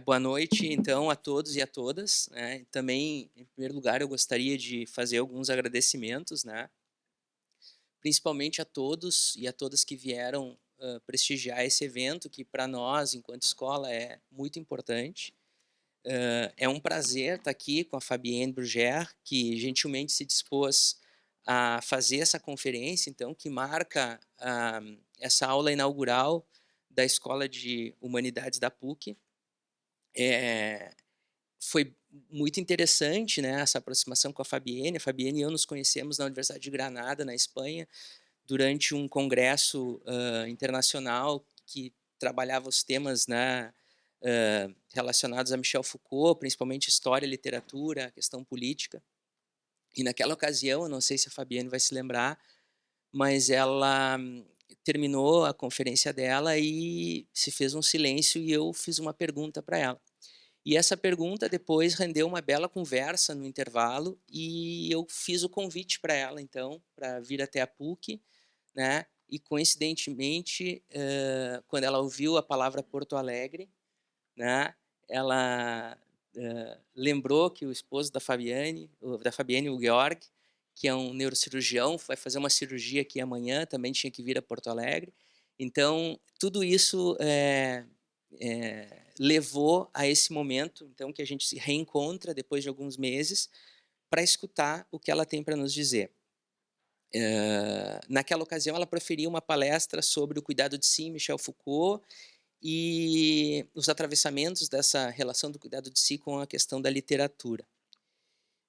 Boa noite, então, a todos e a todas, né? Também, em primeiro lugar, eu gostaria de fazer alguns agradecimentos, né? Principalmente a todos e a todas que vieram prestigiar esse evento, que para nós, enquanto escola, é muito importante. É um prazer estar aqui com a Fabienne Bruguère, que gentilmente se dispôs a fazer essa conferência, então, que marca essa aula inaugural da Escola de Humanidades da PUC. Foi muito interessante, né, essa aproximação com a Fabienne. A Fabienne e eu nos conhecemos na Universidade de Granada, na Espanha, durante um congresso internacional que trabalhava os temas, né, relacionados a Michel Foucault, principalmente história, literatura, questão política. E naquela ocasião, eu não sei se a Fabienne vai se lembrar, mas ela terminou a conferência dela e se fez um silêncio e eu fiz uma pergunta para ela. E essa pergunta depois rendeu uma bela conversa no intervalo e eu fiz o convite para ela, então, para vir até a PUC, né? E coincidentemente, quando ela ouviu a palavra Porto Alegre, né? Ela lembrou que o esposo da Fabienne, o Georg, que é um neurocirurgião, vai fazer uma cirurgia aqui amanhã, também tinha que vir a Porto Alegre. Então, tudo isso levou a esse momento, então, que a gente se reencontra depois de alguns meses para escutar o que ela tem para nos dizer. Naquela ocasião, ela proferiu uma palestra sobre o cuidado de si, Michel Foucault, e os atravessamentos dessa relação do cuidado de si com a questão da literatura.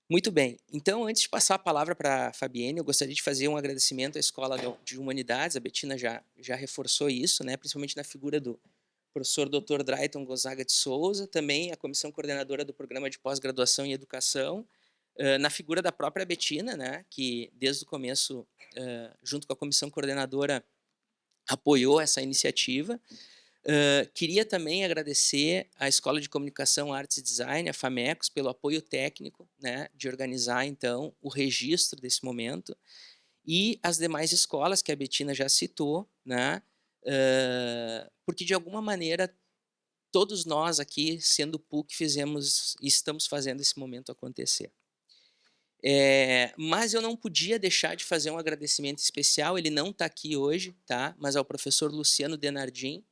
Muito bem, então, antes de passar a palavra para a Fabienne, eu gostaria de fazer um agradecimento à Escola de Humanidades, a Bettina já reforçou isso, né, principalmente na figura do professor Dr. Drayton Gonzaga de Souza, também a comissão coordenadora do programa de pós-graduação em educação, na figura da própria Bettina, né, que desde o começo, junto com a comissão coordenadora, apoiou essa iniciativa. Queria também agradecer à Escola de Comunicação, Artes e Design, a FAMECOS, pelo apoio técnico, né, de organizar, então, o registro desse momento, e as demais escolas que a Bettina já citou, né, porque, de alguma maneira, todos nós aqui, sendo PUC, fizemos e estamos fazendo esse momento acontecer. Mas eu não podia deixar de fazer um agradecimento especial, ele não está aqui hoje, tá? Mas ao professor Luciano Denardim,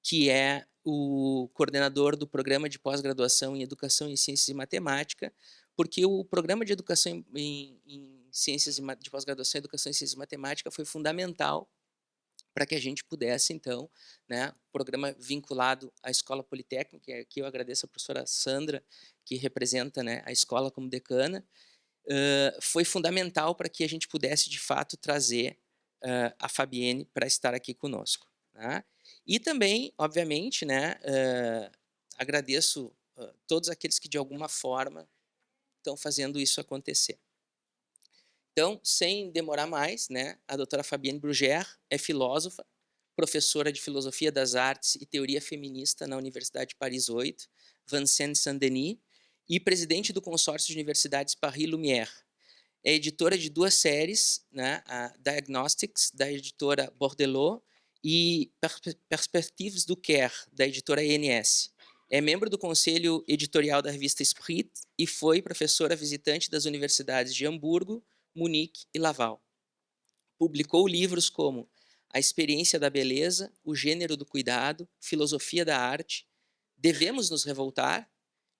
que é o coordenador do programa de pós-graduação em Educação em Ciências e Matemática, porque o programa de educação em ciências de pós-graduação em Educação em Ciências e Matemática foi fundamental para que a gente pudesse, então, né, programa vinculado à Escola Politécnica, aqui eu agradeço a professora Sandra, que representa, né, a escola como decana, foi fundamental para que a gente pudesse, de fato, trazer a Fabienne para estar aqui conosco. Né? E também, obviamente, né, agradeço todos aqueles que, de alguma forma, estão fazendo isso acontecer. Então, sem demorar mais, né, a doutora Fabienne Bruguère é filósofa, professora de Filosofia das Artes e Teoria Feminista na Universidade de Paris 8, Vincennes Saint-Denis, e presidente do consórcio de universidades Paris Lumière. É editora de duas séries, né, a Diagnostics, da editora Bordelot, e Perspectives du Caire, da editora ENS. É membro do conselho editorial da revista Esprit e foi professora visitante das universidades de Hamburgo, Munique e Laval. Publicou livros como A Experiência da Beleza, O Gênero do Cuidado, Filosofia da Arte, Devemos nos Revoltar,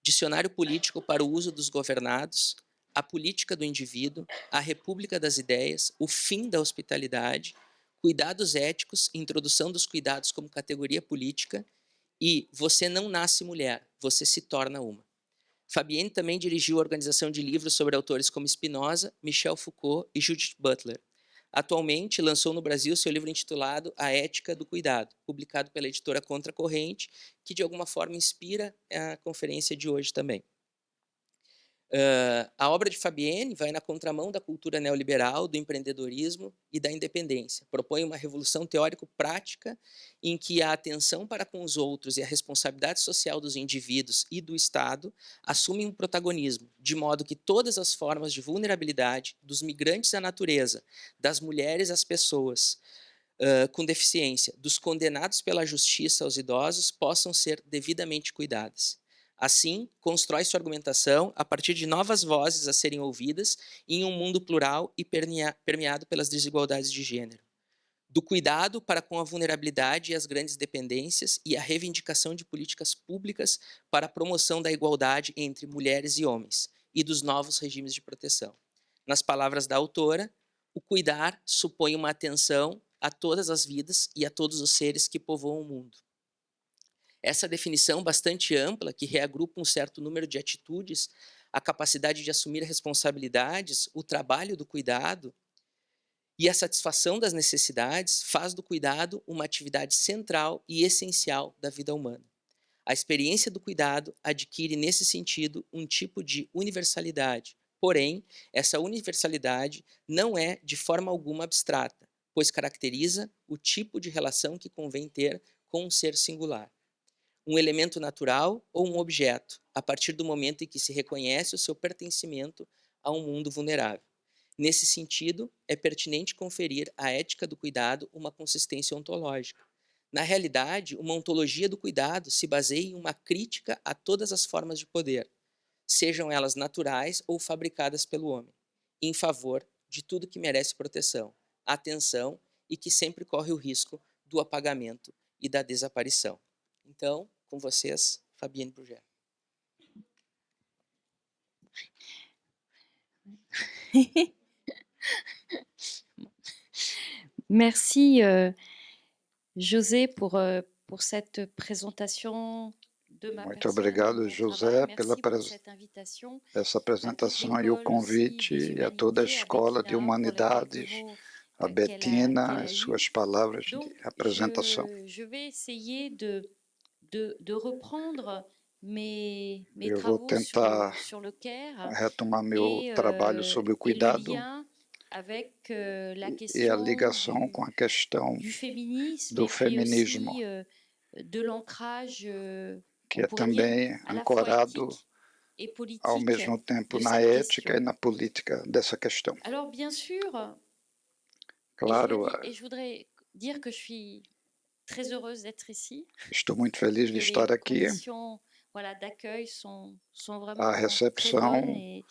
Dicionário Político para o Uso dos Governados, A Política do Indivíduo, A República das Ideias, O Fim da Hospitalidade, Cuidados Éticos, Introdução dos Cuidados como Categoria Política e Você Não Nasce Mulher, Você Se Torna Uma. Fabienne também dirigiu a organização de livros sobre autores como Spinoza, Michel Foucault e Judith Butler. Atualmente, lançou no Brasil seu livro intitulado A Ética do Cuidado, publicado pela editora Contracorrente, que de alguma forma inspira a conferência de hoje também. A obra de Fabienne vai na contramão da cultura neoliberal, do empreendedorismo e da independência. Propõe uma revolução teórico-prática em que a atenção para com os outros e a responsabilidade social dos indivíduos e do Estado assumem um protagonismo, de modo que todas as formas de vulnerabilidade, dos migrantes à natureza, das mulheres às pessoas, com deficiência, dos condenados pela justiça aos idosos, possam ser devidamente cuidadas. Assim, constrói sua argumentação a partir de novas vozes a serem ouvidas em um mundo plural e permeado pelas desigualdades de gênero. Do cuidado para com a vulnerabilidade e as grandes dependências e a reivindicação de políticas públicas para a promoção da igualdade entre mulheres e homens e dos novos regimes de proteção. Nas palavras da autora, o cuidar supõe uma atenção a todas as vidas e a todos os seres que povoam o mundo. Essa definição bastante ampla, que reagrupa um certo número de atitudes, a capacidade de assumir responsabilidades, o trabalho do cuidado e a satisfação das necessidades, faz do cuidado uma atividade central e essencial da vida humana. A experiência do cuidado adquire, nesse sentido, um tipo de universalidade. Porém, essa universalidade não é de forma alguma abstrata, pois caracteriza o tipo de relação que convém ter com um ser singular. Um elemento natural ou um objeto, a partir do momento em que se reconhece o seu pertencimento a um mundo vulnerável. Nesse sentido, é pertinente conferir à ética do cuidado uma consistência ontológica. Na realidade, uma ontologia do cuidado se baseia em uma crítica a todas as formas de poder, sejam elas naturais ou fabricadas pelo homem, em favor de tudo que merece proteção, atenção e que sempre corre o risco do apagamento e da desaparição. Então, com vocês, Fabienne Brugère. Merci José pour cette présentation de ma Muito personne, obrigado, mon José, travail. pela Merci pour cette invitation essa à toute apresentação e o l'école aussi convite des e a toda a humanités, à Escola de Bettina pour les quelques Humanidades, mots a qu'elle Bettina, a as eus. suas palavras de Donc, apresentação. je vais essayer de reprendre mes Eu vou travaux tentar sur le CARE retomar meu trabalho sobre o et le cuidado lien avec la e a question ligação com a questão du féminisme do et puis feminismo, aussi de l'ancrage, que on é pourrait dire, também à la fois ancorado éthique et ao politique mesmo tempo de na cette ética e question. na política dessa questão. Alors bien sûr, Claro, et je voudrais dire que je suis très heureuse d'être ici, estou muito feliz que de les estar aqui. conditions d'accueil sont vraiment A très recepção bonnes et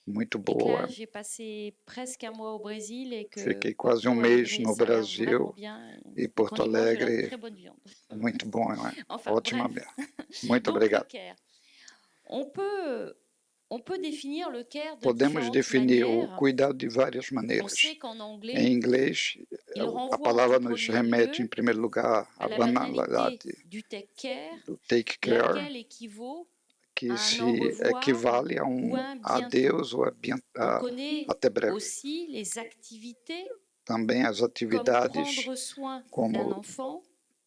muito que là, boa. j'ai passé presque un mois au Brésil et que Fiquei quase Porto mês Alegre, no ça a l'air vraiment Brasil bien e et qu'on Porto y mange de la Alegre, très bonne viande. muito bom, não é? Enfin, Ótima bref. mesmo. Muito Donc, obrigado. le CARE. On peut définir le CARE de Podemos différentes definir o manières. cuidado de várias On maneiras. sait qu'en Em anglais, inglês, il a renvoie palavra en tout nos premier remete, lieu em primeiro lugar, à à la banalité banalidade du take care, do take care, laquelle équivaut que à un se au revoir equivale a ou un bientôt. adeus ou On connaît até breve. aussi les activités Também as comme atividades prendre soin d'un como enfant,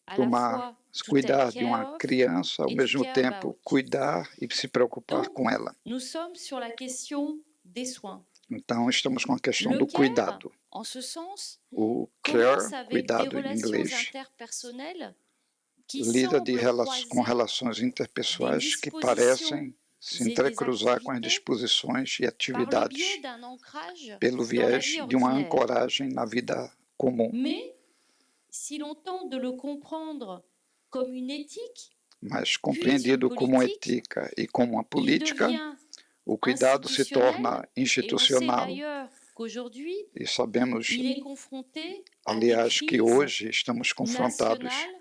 à la tomar, fois to cuidar take de uma care of criança, ao et to mesmo care tempo about. cuidar e se preocupar Donc, com ela. nous sommes sur la question des soins. Então, estamos com a questão Le do care, cuidado. en ce sens, O commence care, avec des cuidado em relations inglês, interpersonnelles qui lida com semblent relações croiser interpessoais des que dispositions parecem se et des entrecruzar com as activités disposições e par le atividades biais d'un ancrage pelo dans la viés vie de uma ordinaire. ancoragem na vida comum. Mais si l'on tente de le comprendre comme une éthique, Mas puis compreendido une como politique, ética e como uma il política, devient o cuidado se torna institutionnel et on sait institucional. d'ailleurs qu'aujourd'hui, E sabemos, il est confronté à des aliás, que crises hoje estamos confrontados nationales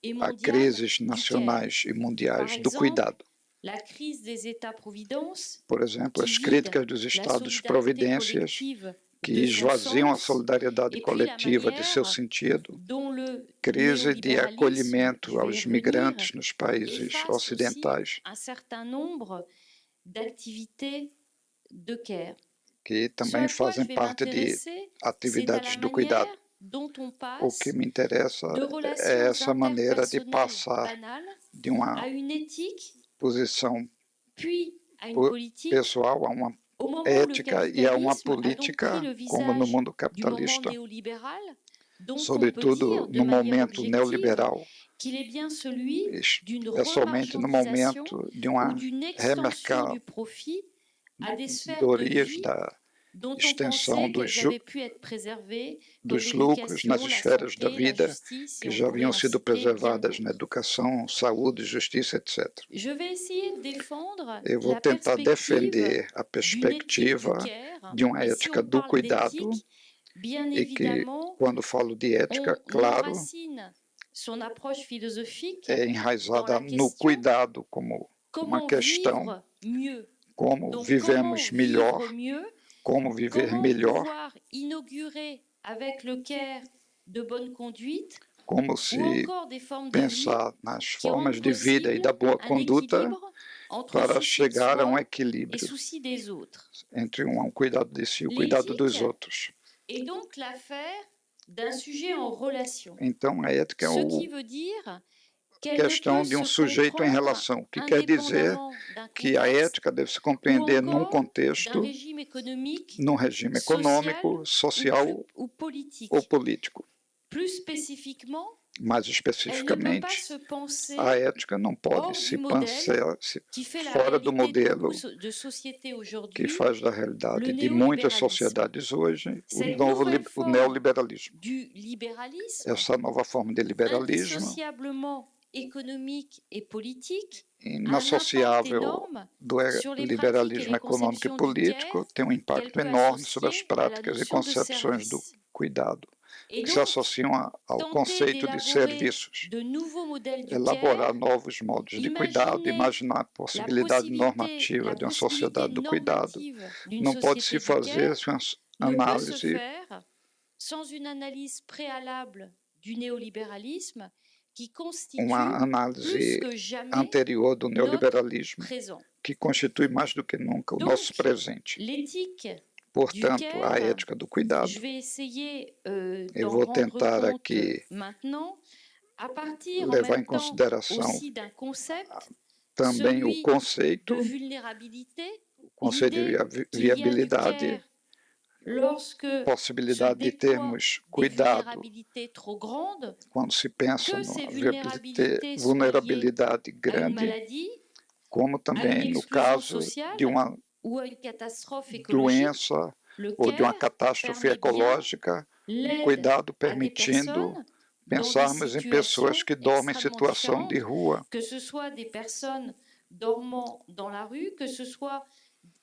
et a mondiales crises du care. nacionais e Par mundiais do exemple, cuidado. la crise des États-providence Por exemplo, qui as vide críticas dos la Estados solidarité providências collective que de son esvaziam a sens, solidariedade et puis la coletiva de seu manière sentido, dont le crise de néolibéralisme, acolhimento je vais y aos revenir, migrantes nos países efface aussi ocidentais, un certain nombre d'activités de care. que Ce também à quoi je fazem vais parte de m'intéresser, c'est à atividades la do cuidado. manière dont on O passe que me interessa de é relations essa maneira de interpersonnelles passar banales de uma à une éthique, posição puis à une politique, pessoal a uma au moment où le ética e a uma capitalisme a donc pris política, le como no visage mundo du moment capitalista, néolibéral, dont on peut sobretudo dire de no manière momento objective neoliberal, qu'il est bien celui d'une é somente no remarchandisation momento de ou uma d'une extension du profit à des sphères de remercadorias vie da dont on extensão pensait dos, qu'elles avaient pu être préservées, comme dos lucros nas l'éducation, la esferas da santé, la vida justice, que et on já pourrait haviam en sido citer bien preservadas na d'autres. educação, saúde, justiça, etc. Je vais essayer de défendre Eu vou la tentar perspective defender a d'une éthique du perspectiva care, de uma et si ética on do parle cuidado d'éthique, bien e que, évidemment, quando falo de ética, on claro, enracine son approche philosophique é dans enraizada la no question cuidado como uma comment questão, vivre mieux. como Donc, vivemos comment melhor, vivre mieux, como viver comment melhor, pouvoir inaugurer avec le care de bonne conduite, como ou se encore des formes de vie pensar nas qui rendent formas de vida e possible da boa un conduta équilibre entre para souci de chegar a soi et equilíbrio souci des autres. entre um cuidado de si e o cuidado dos L'éthique outros. est donc l'affaire d'un sujet en relation, Então, a ética é ce qui a veut dire qu'elle ne questão peut de se sujeito em comprendre relação, o que quer dizer indépendamment d'un que a contexte ética deve se ou compreender num encore d'un contexto, régime économique, num regime social econômico, social ou politique. ou político. Plus spécifiquement, Mais elle ne peut pas especificamente, se penser a ética não pode hors se du modèle pensar qui fait la fora do réalité de modelo beaucoup de sociétés que aujourd'hui, faz da le realidade de muitas néolibéralisme. sociedades hoje Cette nouvelle o forme neoliberalismo. du libéralisme, Essa nova forma de liberalismo, indissociablement économique et politique, a un impact inassociável énorme do sur les pratiques et liberalismo les econômico e conceptions du político, care tem um qu'elle impacto peut enorme sobre as associer à la práticas e notion de concepções do service. cuidado, Et que se donc, associam ao tenter conceito de d'élaborer serviços. de nouveaux modèles du Elaborar care, novos modos de cuidado, imaginer imaginar a la possibilidade normativa la de uma possibilité sociedade do cuidado, normative d'une não pode se société du care fazer sem uma ne peut se análise faire sans une analyse préalable du néolibéralisme qui constitue uma plus análise que jamais anterior do notre neoliberalismo, présent. que constitui mais do que nunca o Donc, nosso presente. l'éthique du Portanto, a care, ética do cuidado, je vais essayer eu d'en vou rendre tentar compte aqui maintenant, à partir en levar em même temps consideração aussi d'un concept, também o celui de conceito, vulnérabilité, o conceito de l'idée qu'il y a du viabilidade, care lorsque se possibilidade de déploient termos des cuidado vulnérabilités trop grandes, quando se pensa que numa ces vulnérabilités soient liées vulnerabilidade à une grande, maladie, como à une também no exclusion caso sociale de uma ou à une catastrophe écologique. doença Le ou de uma care catástrofe permet bien ecológica, o l'aide cuidado à des permitindo personnes dans des pensarmos em pessoas situations que dormem em extrêmement situação de différentes, rua, que ce soit des personnes dormant dans la rue, que ce soit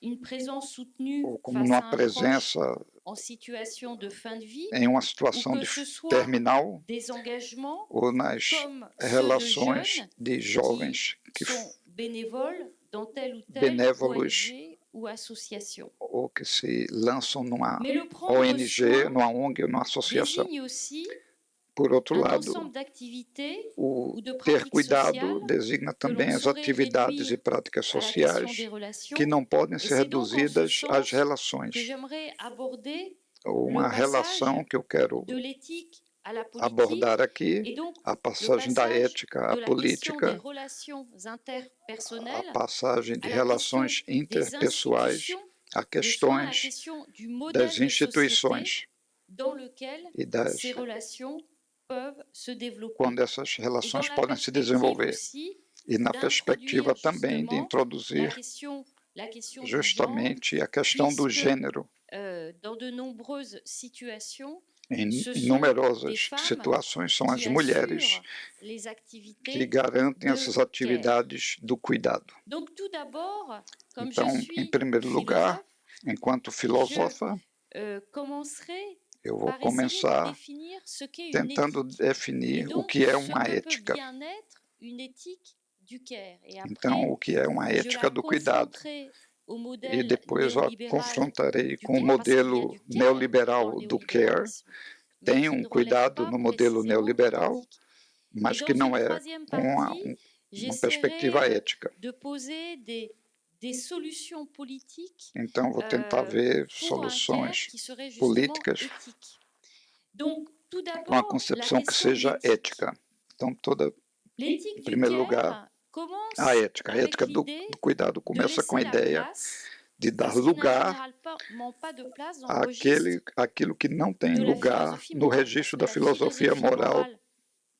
une présence soutenue ou como face numa à un proche presença en situation de fin de vie, em uma ou situação que de ce soit terminal, des engagements ou nas comme ceux de relações jeunes de jovens que sont bénévoles dans telle ou telle benévolos ONG ou association. ou que se lançam numa Mais le prendre ONG, soin numa ONG ou numa associação. désigne aussi Por outro un lado, ensemble d'activités o ou de ter pratiques cuidado sociales designa que l'on também as saurait atividades e réduire práticas à la question sociais des relations. que não podem Et ser c'est donc en ce reduzidas às sens que relações. j'aimerais aborder Uma le relação passage que eu quero de l'éthique à la politique abordar aqui, et donc a le passagem da passage ética à de la question des política, relations a interpersonnelles passagem de à la relações question des interpessoais, institutions, a de soin à la questões question du modèle das de société instituições dans lequel e das ces relations peuvent se développer. quando essas Et dans relações la podem se perspective desenvolver. aussi E na perspectiva d'introduire também de justement introduzir la question du genre, justamente a questão do puisque gênero dans de nombreuses situations, em ce sont des numerosas femmes situações são as qui mulheres assurent les que activités garantem de essas care. atividades do cuidado. Donc tout d'abord, comme Então, je em suis primeiro lugar, philosophe, enquanto filósofa, commencerai eu vou par essayer de começar définir ce qu'est une tentando éthique. definir Et o donc, que é ce uma que peut ética. bien être une éthique du care. Et Então, après, o que é uma je ética la do cuidado. confronterai au E modèle depois eu a néolibéral confrontarei du com o care, parce qu'il y a modelo du care dans neoliberal le do care. néolibéralisme, mais Tem qui um ne relève cuidado pas no modelo précisément de neoliberal, l'éthique. Et mas dans que não une é troisième com uma partie, perspectiva j'essaierai ética. de poser des solutions politiques Então, vou tentar ver pour un care soluções qui serait justement políticas éthique. Donc, tout com a d'abord, la concepção que question de seja l'éthique. ética. Então, em L'éthique du primeiro lugar, care commence a ética. A avec ética do l'idée cuidado de começa com a laisser la ideia place de à dar ce qui n'a lugar généralement pas de place dans le registre àquilo que não tem de la lugar philosophie no morale. registro Parce da que la filosofia moral morale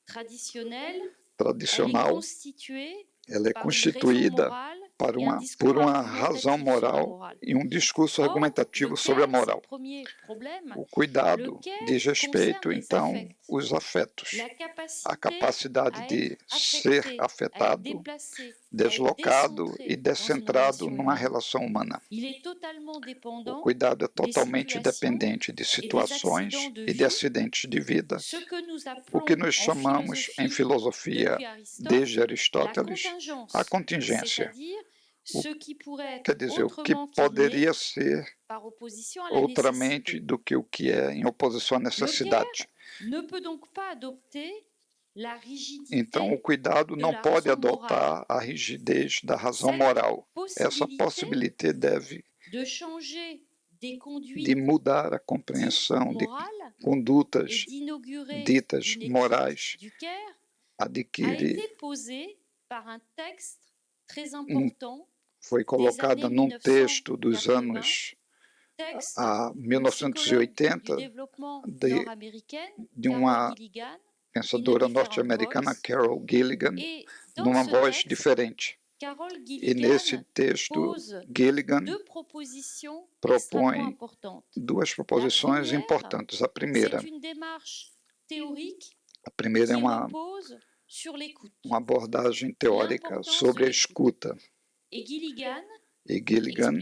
traditionnelle, elle est tradicional. constituée Ela é par une raison constituída morale por et un uma discours razão argumentatif sur la moral morale. e um discurso Or, argumentativo le sobre a care, c'est moral. le premier problème. O cuidado Le care diz respeito, concerne les então, affects. os afetos, La a capacité capacidade à de être ser affecté, à être afetado, déplacé, à être deslocado e décentré dans une descentrado relation numa humaine. relação humana. Il est totalement O dépendant cuidado é des totalmente situations dependente de et des situações accidents de e de vie, acidentes de vida, ce que nous o que appelons nós en chamamos em philosophie filosofia, depuis Aristote desde la Aristóteles, a contingence, contingência. c'est-à-dire O, ce qui pourrait quer être dizer, o que autrement qu'il poderia n'est ser par opposition à la outramente nécessité. do que o que é em oposição à Le necessidade. care ne peut donc pas adopter la rigidité Então, o cuidado de não la pode raison morale, adotar a rigidez da razão cette moral. Essa possibilité possibilidade deve de changer des de conduites mudar a dites compreensão de morales et condutas d'inaugurer ditas une éthique morais, du care a adquire, été posée par un texte très um, important foi des colocada années num texto dos 1980, anos texte a d'une psychologue du 1980 développement de, nord-américaine, de Carol uma Gilligan, in a pensadora different norte-americana, voice. Carol Gilligan, Et dans numa ce voz texte, diferente. Carol E nesse Gilligan texto, pose Gilligan deux propositions extrêmement propõe importantes. duas La proposições première, importantes. A primeira, c'est une démarche théorique a primeira é qui repose sur l'écoute. uma abordagem teórica sobre a escuta. Et Gilligan E Gilligan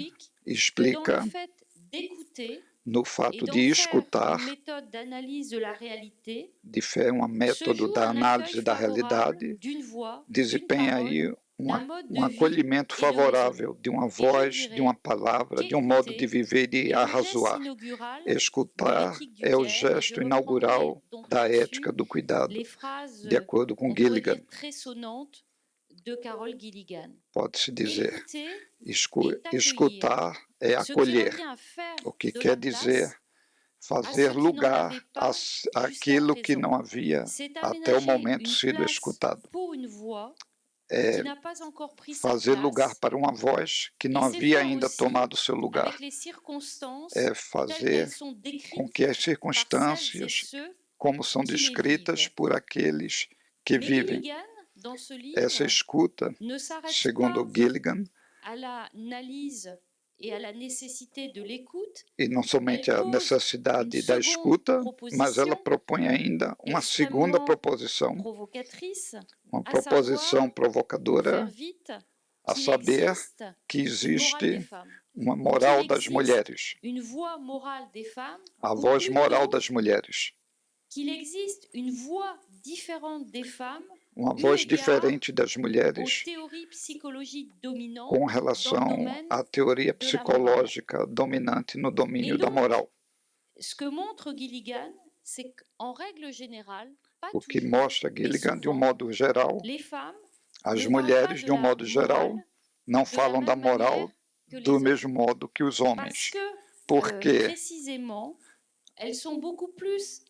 explique que dans le explica fait d'écouter no et fato d'en de faire escutar, une méthode d'analyse de la réalité, de fé, um se método joue da un análise accueil da favorable realidade, d'une voix, d'une desempenha parole, aí d'un mode de um vie acolhimento et de favorável de uma voz, de dirais uma palavra, de um modo de viver e de est le geste arrazoar. inaugural Escutar l'éthique du é o care, et gesto je inaugural reprendrai donc da là-dessus ética do cuidado, les phrases, de acordo com on pourrait Gilligan. dire très sonnantes, de Carol Gilligan. Pode-se dizer, Écouter escutar é ce qui acolher, revient à faire o que de quer la dizer place fazer à ceux qui n'en lugar avaient pas àquilo jusqu'à que présent. não havia C'est até o aménager momento une sido place escutado. pour une voix É qui n'a pas encore pris sa fazer lugar place, para uma voz que não et c'est havia faire ainda aussi tomado seu lugar. avec les circonstances É telles fazer qu'elles sont com décrites que as par celles et circunstâncias, ceux como são qui les descritas vivent. por aqueles que Mais vivem. Gilligan, dans ce Essa livre, escuta, ne s'arrête segundo pas Gilligan, à l'analyse et à la nécessité de l'écoute, e não somente a necessidade da escuta, mas ela propõe ainda uma segunda proposição, provocatrice, uma à proposição savoir, pour provocadora, faire vite, a qu'il saber existe que une morale des existe femmes. uma moral Qu'il das existe mulheres, une voix morale des femmes, a ou voz moral plutôt das mulheres, qu'il existe une voix différente des femmes uma eu voz égard diferente das aux mulheres théories psychologiques dominantes com dans le relação domaine à teoria de la morale. psicológica dominante no domínio da donc, moral. Ce que montre Gilligan, c'est qu'en règle générale, pas O que toujours, mostra mais Gilligan, de um souvent, modo geral, les femmes as ne parlent pas mulheres, de de um la modo geral, morale não de la falam da même manière moral que les do hommes. mesmo modo que os Parce homens. que, Porque précisément, elles sont beaucoup plus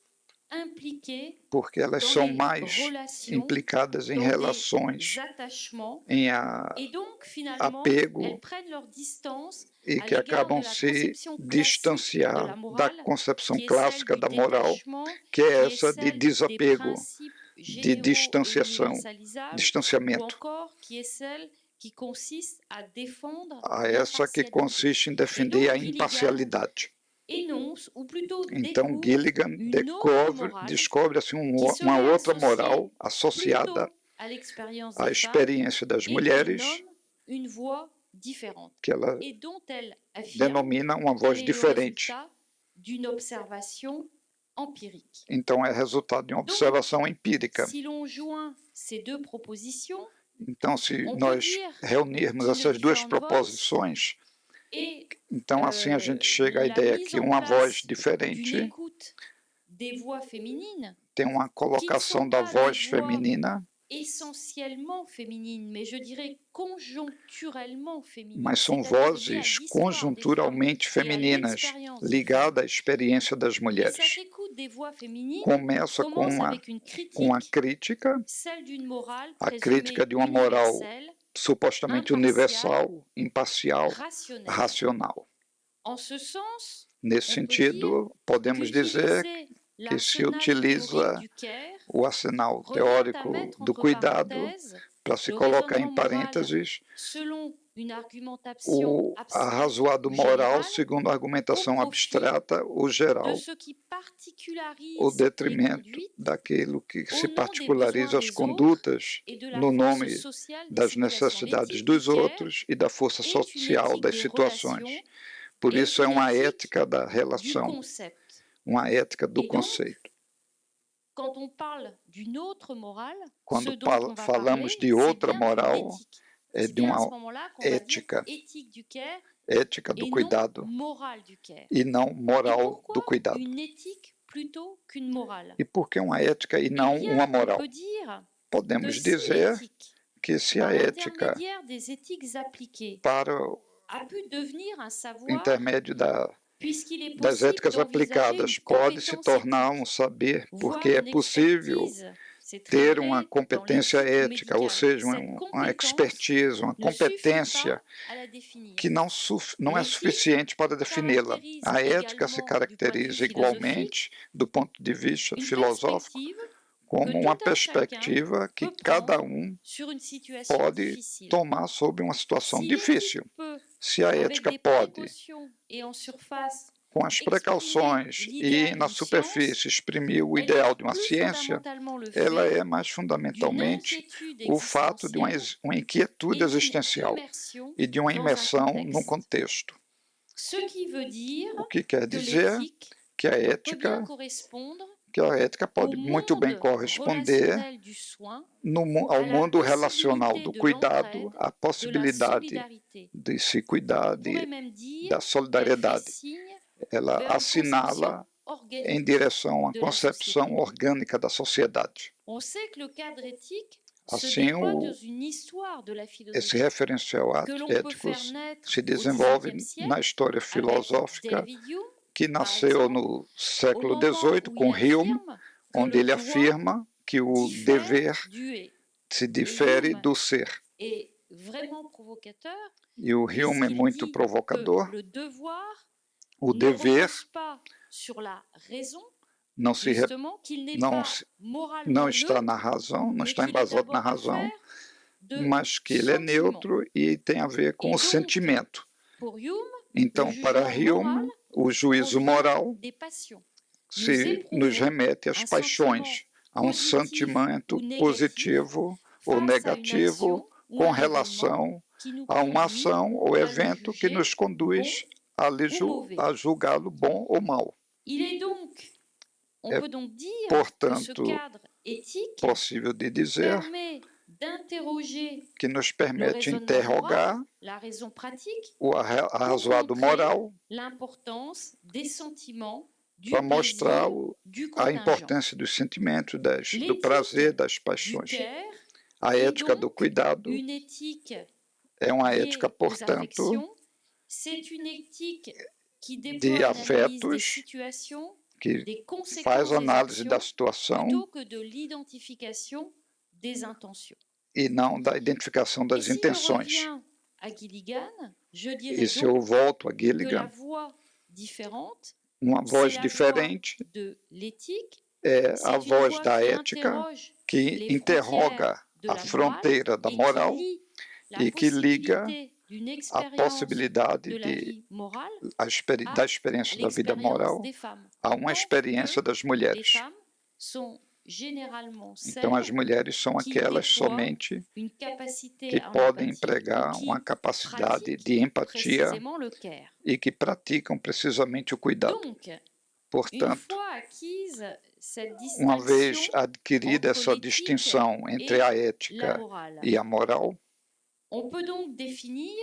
impliquées Porque elas dans são des mais relations, implicadas em dans relações, des attachements, em et donc finalement, apego, elles prennent leur distance e à que l'égard de acabam la se conception classique de distanciar la da morale, concepção qui est celle clássica du da moral, détachement, que é qui est essa de celle des desapego, principes de généraux et distanciação, universalisables, ou distanciamento, encore qui est celle qui consiste à défendre a essa que l'impartialité. consiste em defender a imparcialidade. Énonce, ou plutôt Então découvre Gilligan une autre morale descobre assim qui uma serait outra associée moral associada plutôt à l'expérience à des femmes experiência das et qu'elle mulheres, nomme une voix différente que ela et dont elle affirme denomina uma qu'elle voz est le diferente. résultat d'une observation empirique. Então é resultado de uma observação empírica. Si l'on joint ces deux propositions, Então, se on peut nós dire reunirmos qu'une essas duas différente proposições, et então assim a gente chega à la ideia mise que en uma voz place d'une diferente écoute des voix féminines tem uma colocação da voz feminina, essentiellement féminines, mais je dirais conjoncturellement féminines. mas são c'est-à-dire liées à vozes l'histoire conjunturalmente des femmes et à femininas, l'expérience des ligadas à experiência das femmes. Et mulheres. cette écoute des voix féminines Começa com commence uma, avec une critique, crítica, celle d'une morale a présumée crítica de uma moral universelle, supostamente imparcial, universal, imparcial, rationnelle. racional. En ce sens, Nesse on peut sentido, podemos dizer qu'utiliser que se l'arsenal utiliza théorique du care o arsenal revient à teórico mettre do entre cuidado parenthèses para se le colocar em raisonnement moral parênteses, selon une argumentation o abstraite arrazoado ou moral, générale segundo a argumentação au profit abstrata ou de geral, ce qui o particularise les detrimento conduites daquilo que au se nom des particulariza besoins as des autres condutas et de la no force nome sociale des das situations. necessidades L'éthique du dos care outros e da força est une social éthique das des situações. relations Por et isso é une uma éthique ética da du relação, concept. uma ética do Et donc, conceito. quand on parle d'une autre morale, ce Quando dont on va falamos parler, de c'est outra bien d'une moral, éthique. é C'est de bien à ce uma moment-là qu'on va dire ética, éthique du care ética do et non cuidado morale du care. e não Et moral do pourquoi cuidado. une éthique plutôt qu'une morale? E por que uma ética e Eh não bien, uma on moral? peut dire que Podemos si dizer l'éthique, que se a par ética, l'intermédiaire des éthiques appliquées, para a pu devenir un savoir, intermédio puisqu'il est das possible éticas d'envisager aplicadas une pode se compétence tornar éthique, saber, voire porque é une possível expertise. C'est très ter vrai uma dans competência l'éthique ética, ou médicale. seja, Cette uma compétence expertise, uma ne suffit competência pas à la définir. que não é L'éthique suficiente para defini-la. caractérise A ética se également, du point de vue caracteriza philosophique, igualmente, do ponto de vista une filosófico, perspective como que uma tout un chacun perspectiva que peut cada prendre sur une situation pode difficile. tomar sobre uma situação Si difícil. l'éthique peut, Se a avec ética des pode, précautions et en surface, com as exprimer precauções e l'idéal na d'une superfície science, exprimir o elle ideal est de uma plus ciência, fondamentalement le ela fait é mais d'une fundamentalmente inquiétude o fato de uma existentielle inquietude et d'une existencial immersion e de uma dans un imersão num contexte. contexto. Ce qui veut dire O que quer que dizer l'éthique que a peut bien ética, correspondre pode au muito bem monde corresponder relationnel du soin, ao à la mundo relacional possibilité do de cuidado, l'entraide, à de la possibilidade solidarité. de se On cuidar, pourrait même dire da qu'elle fait solidariedade. signe Ela vers une assinala conception organique em direção à de la concepção société. orgânica da sociedade. On sait que le cadre éthique se Assim, déploie dans une histoire de la esse philosophie referencial que l'on peut ético faire naître se au desenvolve XVIIe siècle na história avec filosófica David Hume, que par nasceu exemple, no au século moment XVIII où com il Hume, affirme que onde le ele droit afirma que o diffère dever du et. se Et difere Hume do ser. est vraiment provocateur E o Hume é puisqu'il muito dit provocador. que le devoir O ne dever repose pas sur la raison, não se re- justement, qu'il n'est não, pas se- moralement não está na neutre, razão, não mais está qu'il est embasado na d'abord razão, affaire de mas que ele é sentiment. neutro e tem a ver com Et o donc, sentimento. pour Hume, Então, le para jugement moral Hume, o juízo provient moral des passions. se nos remete às un paixões, a um positif sentimento ou négatif positivo ou face à une negativo action ou com un relação qui nous a uma conduit ação ou à le evento que juger nos conduz mauvais. a julgá-lo bom ou mal. Il est donc, on É, peut donc dire que ce portanto, cadre éthique possível de dizer permet d'interroger que nos le permite raisonnement interrogar moral, la raison pratique, o arrazoado moral l'importance des sentiments, du para mostrar plaisir, du a contingent. importância dos sentimentos, do L'éthique prazer, das du paixões. care A est ética do donc cuidado une éthique é uma liée ética, aux portanto, affections. C'est une éthique qui de déploie une analyse des afetos, situations, que des conséquences faz des análise da actions, situação plutôt que de l'identification des intentions. e não da identificação Et das si je intenções. reviens à Gilligan, je E dirais se eu donc volto a que la Gilligan, voie différente, uma c'est voz la diferente voie de l'éthique, é c'est a une voz voie da qui ética interroge que les interroga frontières de a la fronteira da morale moral et qui lie la e que liga possibilité d'une a expérience possibilidade de la vie morale da experiência da vida moral des femmes. a uma experiência das Les mulheres. femmes sont généralement Então, as celles mulheres são que aquelas déploient somente une capacité que en podem empathie empregar et qui uma capacidade pratiquent de empatia précisément le care. e que praticam precisamente o cuidado. Donc, une Portanto, fois acquise cette uma vez distinction adquirida entre essa l'éthique distinção entre a la ética morale, e a moral, on peut donc définir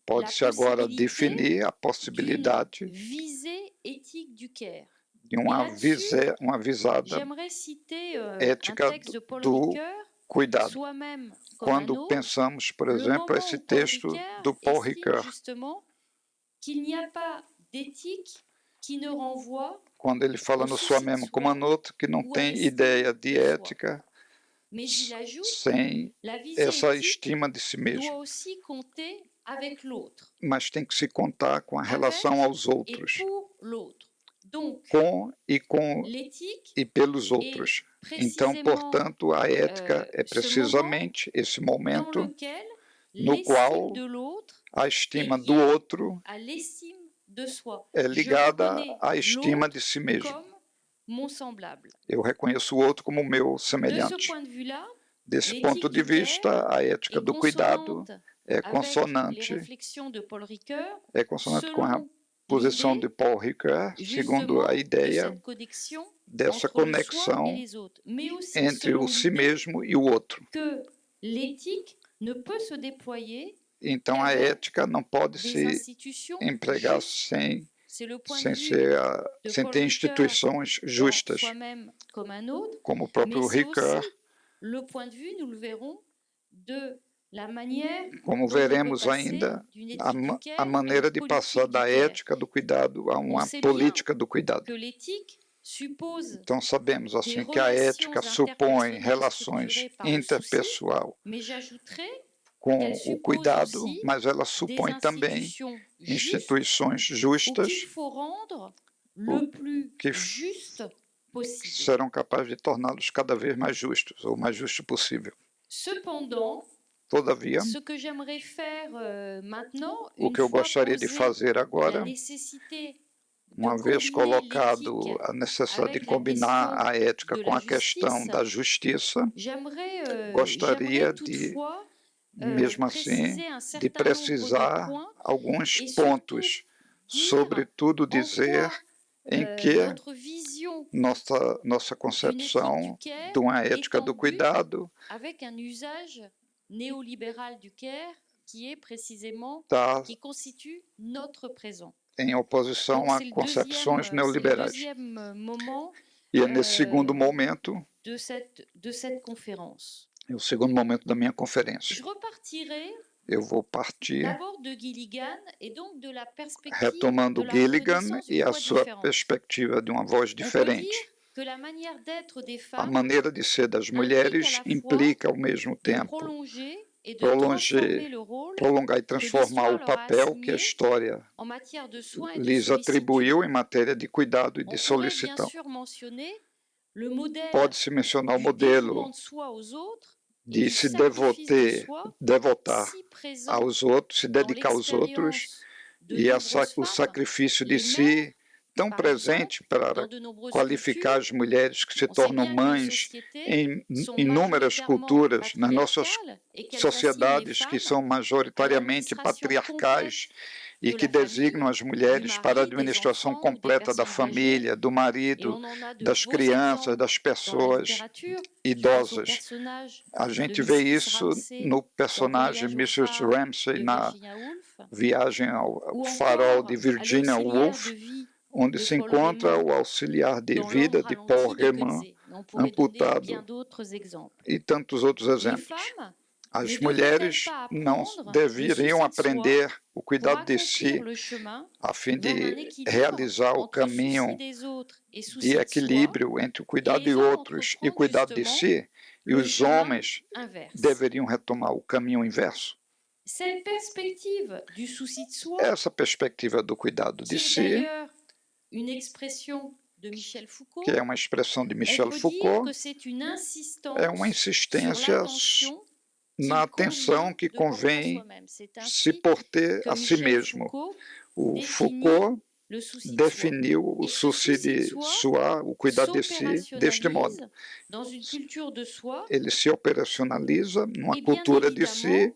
pode-se la agora possibilité definir a d'une possibilidade visée éthique du care. de Et là-dessus, uma visada j'aimerais citer un ética texte de Paul do Ricoeur, cuidado. soi-même comme un Quando autre, pensamos, por le exemplo, moment esse où Paul texto Ricoeur do Paul estime Ricoeur, justement qu'il n'y a pas d'éthique qui ne renvoie, quando ele fala au no souci soi de mesmo soi, como anoto, que não ou à tem l'estime ideia de de soi. ética Mais il ajoute, sem la visée essa éthique estima de si mesmo, doit aussi compter avec l'autre, mas tem que se contar com a avec relação aos et outros, pour l'autre. com l'éthique e pelos est outros. Então, précisément portanto, a ética é ce moment precisamente esse dans momento lequel no l'estime qual de l'autre a est estima do liée outro à l'estime de soi. é Je ligada reconnais à estima de l'autre si mesmo. comme mon semblable. Eu reconheço o outro como meu De ce semelhante. point de vue-là, Desse ponto l'éthique de du care vista, a ética est do cuidado consonante é avec les consonante, réflexions de Paul Ricoeur, com a selon posição de l'idée Paul Ricoeur, segundo a justement de ideia cette connexion dessa entre le soi et conexão les autres, mais aussi entre selon o si l'idée mesmo e o outro. que l'éthique ne peut se déployer Então, a qu'avec ética não pode des se institutions empregar justes. C'est le point de vue de sem Paul ter Ricoeur instituições en justas, soi-même comme un autre, como o mais próprio c'est aussi Ricoeur, le point de vue, nous le verrons, de la manière como dont on peut veremos passer ainda, d'une a éthique du care a à maneira une de passar politique du da care. ética do cuidado a On uma sait bien política do cuidado. que l'éthique suppose Então, sabemos des assim que a relations ética supõe interpersonnelles relações structurées par le souci, interpessoal mais j'ajouterais com qu'elle o suppose cuidado, aussi mas ela des supõe também institutions justes instituições ou qu'il justas faut rendre le plus que juste possible. serão capazes de torná-los cada vez mais justos, ou mais justo possível. Cependant, Todavia, ce que j'aimerais faire maintenant, o une que eu fois gostaria de posée fazer la agora, nécessité de uma vez combiner colocado l'éthique a necessidade de avec la combinar question a ética de com la a questão justice, da justiça, j'aimerais gostaria de, toutefois mesmo assim, préciser un de certain nombre de precisar points alguns et surtout pontos, dire sobretudo en dizer quoi em que notre vision nossa d'une éthique concepção du care de uma est ética do en but cuidado avec un usage néolibéral du care qui est précisément, está qui constitue notre présent. em oposição Donc a c'est le concepções deuxième neoliberais. moment E é nesse segundo momento, de cette conférence. é o segundo momento da minha conferência. Je repartirai Eu vou partir d'abord de Gilligan et donc de la perspective retomando de la Gilligan reconnaissance e d'une a voix sua différente. perspectiva de uma voz On peut diferente. dire que la manière d'être des A femmes maneira de ser das mulheres implica ao mesmo de tempo prolonger et de transformer le rôle prolongar e que transformar o l'histoire leur a papel que a assigné história en matière de soins et de lhes sollicitude. atribuiu em matéria de cuidado e de On pourrait bien solicitação. sûr mentionner le modèle Pode-se mencionar o du dévouement modelo de soi aux autres et de du se sacrifice de soi devotar si présent aos outros, se dans dedicar aos outros, l'expérience de e nombreuses o femmes, sacrifício de les si mères, tão par presente exemple, para dans de nombreuses qualificar as cultures. mulheres que se On sait tornam bien que nos mães sociétés em sont inúmeras majoritairement culturas, nas nossas patriarcales et qu'elles assignent les sociedades que femmes são à majoritariamente l'administration patriarcais e de que la famille, designam as du mulheres para a mari, des administração enfants ou des completa da personnes âgées. família, do Et marido, on en a de das beaux crianças, exemples das dans la pessoas littérature, grâce au idosas. personnage A de gente vê Mrs. isso Ramsay no dans personagem Voyage au Mrs. phare Ramsay de na Virginia Woolf, Viagem ou ao Farol de encore à Virginia l'auxiliaire Woolf, de vie onde de se Paul encontra Raymond o auxiliar de dans vida L'ombre de Paul ralentie de Raymond, Coetzee. Et on pourrait donner amputado, bien d'autres exemples. e tantos outros Les exemplos. femmes As ne devraient-elles mulheres pas não apprendre le deveriam souci de soi aprender o pour cuidado de accomplir si le chemin a fim vers un de équilibre realizar o entre souci caminho des autres et souci de de soi, equilíbrio entre o et cuidado de les hommes outros e o entreprendre cuidado de justement si, e le os chemin homens inverse. deveriam retomar o caminho inverso. Cette perspective du souci de soi, Essa perspectiva do cuidado de qui est si, d'ailleurs une expression de Michel Foucault, que é uma expressão de on Michel peut dire Foucault, que c'est une é uma insistance sur insistência l'attention na qu'il atenção convient que de porter à convém soi-même. C'est se ainsi porter que a si Michel mesmo. Foucault O définit Foucault le souci de soi. definiu o Et ce souci souci de de soi soi, o cuidado de si, deste modo. s'opérationnalise dans une culture de soi Ele se operacionaliza numa et bien cultura de si évidemment,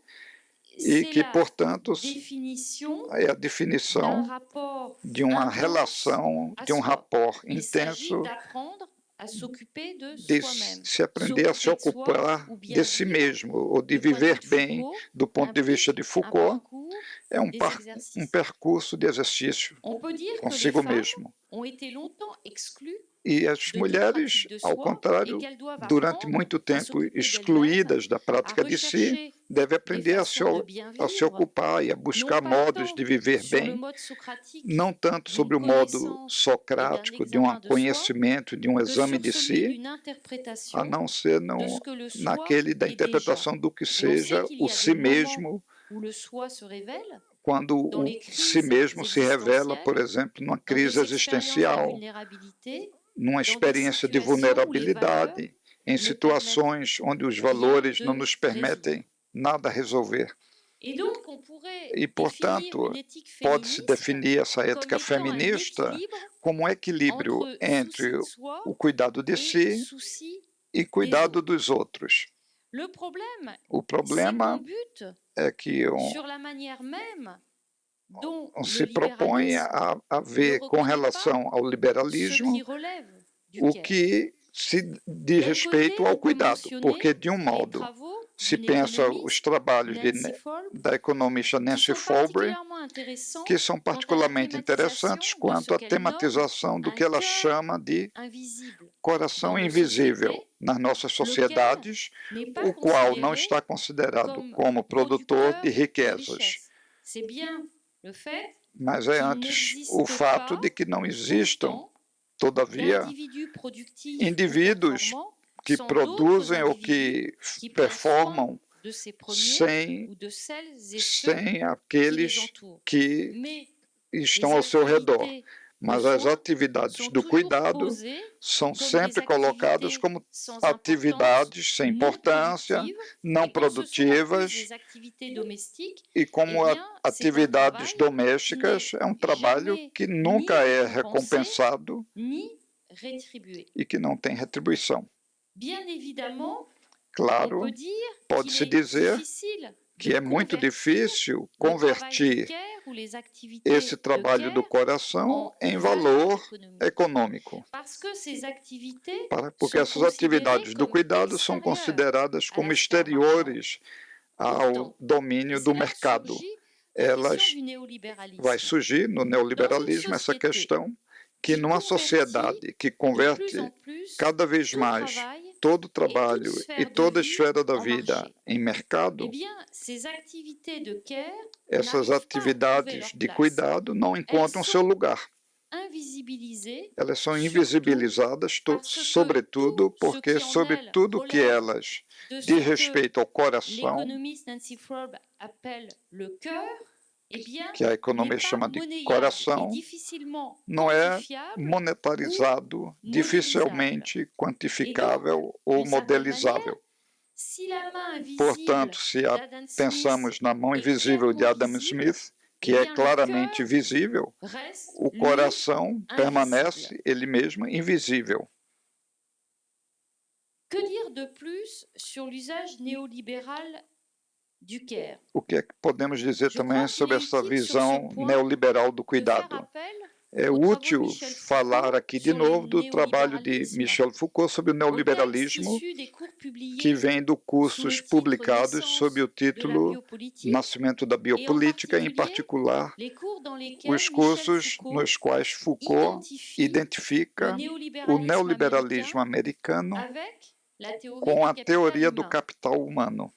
e c'est que, la portanto, définition é a d'un definição rapport de uma intense relação, à de um soi. rapport Il s'agit intenso d'apprendre à s'occuper de de soi-même. se aprender a se S'occuper de soi ocupar ou bien de si vivre mesmo, ou de du point de vue viver de bem, Foucault do ponto de vista de implique un Foucault, parcours, é um des exercices. percurso de exercício On peut dire que les consigo femmes mesmo. ont été longtemps exclues E as de toute mulheres, pratique de ao soi et contrário, qu'elles doivent durante apprendre muito à tempo s'occuper d'elles-mêmes, excluídas da à prática de si, rechercher devem des aprender a se, façons de bien a se vivre, ocupar e a non buscar pas modos tant de viver sur le bem, mode socratique não tanto d'une sobre o modo connaissance et d'un socrático de um examen de soi, conhecimento, de um que exame sur de celui si, d'une a interprétation não ser de ce que le soi naquele da est déjà. interpretação do que Et on sait seja qu'il y o a si des moments mesmo quando o si mesmo se revela, por exemplo, numa crise existencial, numa experiência de vulnerabilidade, em situações onde os valores não nos permitem nada resolver. E, portanto, pode-se definir essa ética feminista como um equilíbrio entre o cuidado de si e cuidado dos outros. O problema é que se propõe a ver com relação ao liberalismo o que se diz respeito ao cuidado, porque, de um modo, se pensa os trabalhos da economista Nancy Folbre, que são particularmente interessantes quanto à tematização do que ela chama de coração invisível nas nossas sociedades, o qual não está considerado como produtor de riquezas. Mas é antes o fato de que não existam, todavia, indivíduos que produzem ou que performam sem aqueles que estão ao seu redor. Mas as atividades do cuidado são sempre colocadas como atividades sem importância, não produtivas, e como atividades domésticas, é um trabalho que nunca é recompensado e que não tem retribuição. Claro, pode-se dizer que é muito difícil converter esse trabalho do coração em valor econômico, porque essas atividades do cuidado são consideradas como exteriores ao domínio do mercado. Vai surgir no neoliberalismo essa questão que numa sociedade que converte cada vez mais todo o trabalho e toda a esfera da vida em mercado, essas atividades de cuidado não encontram seu lugar. Elas são invisibilizadas, sobretudo porque, sobre tudo que elas diz respeito ao coração, que a economia chama de coração, não é monetarizado, dificilmente quantificável ou modelizável. Portanto, se pensamos na mão invisível de Adam Smith, que é claramente visível, o coração permanece ele mesmo invisível. Que dire de plus sur l'usage néolibéral du care? O que é que podemos dizer também sobre essa visão neoliberal do cuidado? É útil falar aqui de novo do trabalho de Michel Foucault sobre o neoliberalismo, que vem dos cursos publicados sob o título Nascimento da Biopolítica, em particular os cursos nos quais Foucault identifica o neoliberalismo americano com a teoria do capital humano.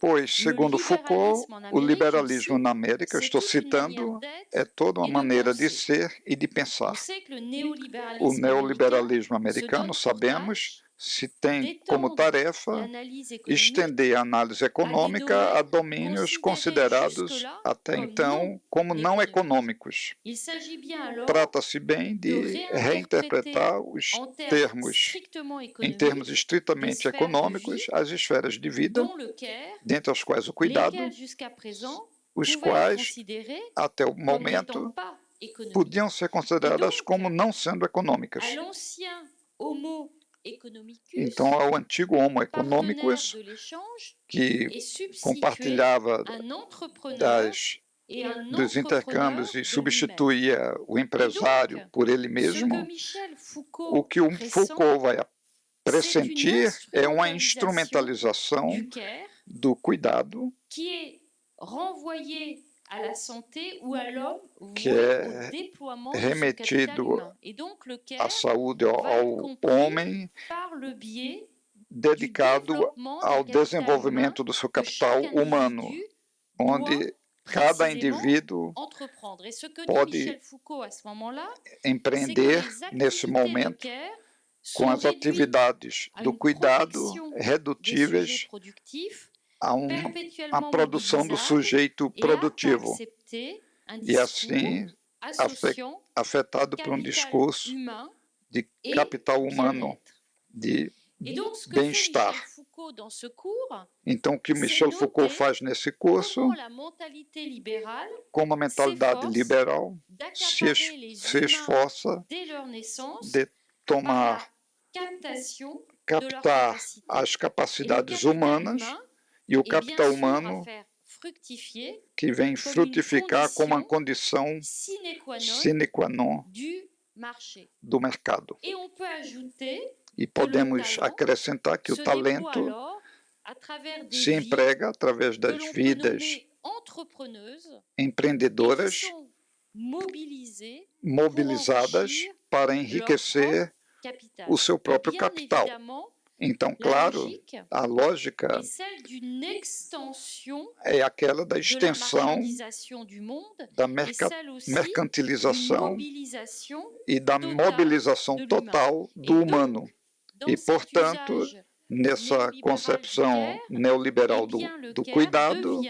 Pois, segundo Foucault, o liberalismo na América, estou citando, é toda uma maneira de ser e de pensar. O neoliberalismo americano, sabemos, se tem como tarefa estender a análise econômica a domínios considerados até então como não econômicos. Trata-se bem de reinterpretar os termos, em termos estritamente econômicos, as esferas de vida, dentre as quais o cuidado, os quais, até o momento, podiam ser consideradas como não sendo econômicas. Então, ao antigo Homo economicus, que compartilhava dos intercâmbios e substituía o empresário por ele mesmo, o que o Foucault vai pressentir é uma instrumentalização do cuidado que é remetido à saúde, ao homem, dedicado ao desenvolvimento do seu capital humano, onde cada indivíduo pode empreender nesse momento com as atividades do cuidado redutíveis há uma produção do sujeito produtivo e assim afetado por um discurso de capital humano, de bem-estar. Então, o que Michel Foucault faz nesse curso, como a mentalidade liberal se esforça de captar as capacidades humanas e o capital humano que vem frutificar como uma condição sine qua non do mercado. E podemos acrescentar que o talento se emprega através das vidas empreendedoras mobilizadas para enriquecer o seu próprio capital. Então, claro, a lógica é aquela da extensão, da mercantilização e da mobilização total do humano. E, portanto, nessa concepção neoliberal do cuidado,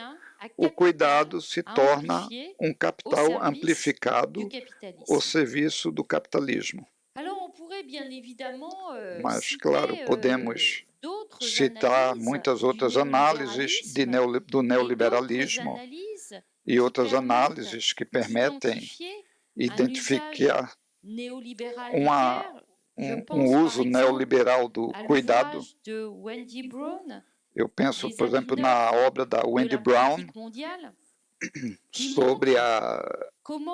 o cuidado se torna um capital amplificado ao serviço do capitalismo. Mas, claro, podemos citar muitas outras análises do neoliberalismo e outras análises que permitem identificar um uso neoliberal do cuidado. Eu penso, por exemplo, na obra da Wendy Brown sobre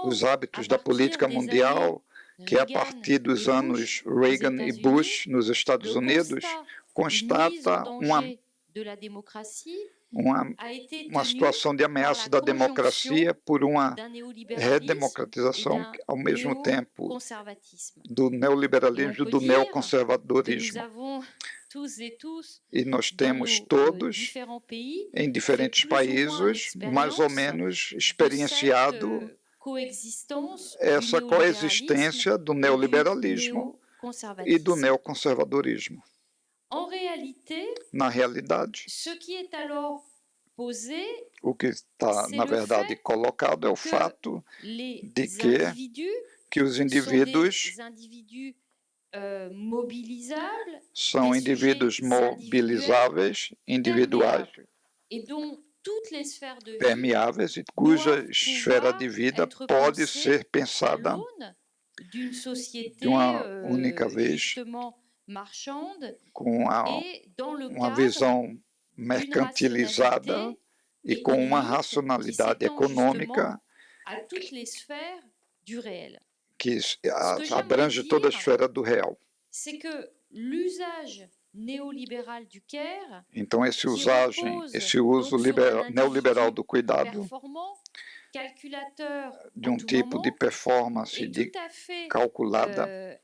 os hábitos da política mundial, que a partir dos anos Reagan e Bush nos Estados Unidos constata uma situação de ameaça da democracia por uma redemocratização ao mesmo tempo do neoliberalismo e do neoconservadorismo. E nós temos todos, em diferentes países, mais ou menos experienciado essa coexistência do neoliberalismo e do neoconservadorismo. Na realidade, o que está, na verdade, colocado é o fato de que os indivíduos são indivíduos mobilizáveis, individuais, permeáveis e cuja esfera de vida pode ser pensada de uma única vez com uma visão mercantilizada e com uma racionalidade econômica que abrange toda a esfera do real. Então, esse uso neoliberal do cuidado, de um tipo de performance calculada,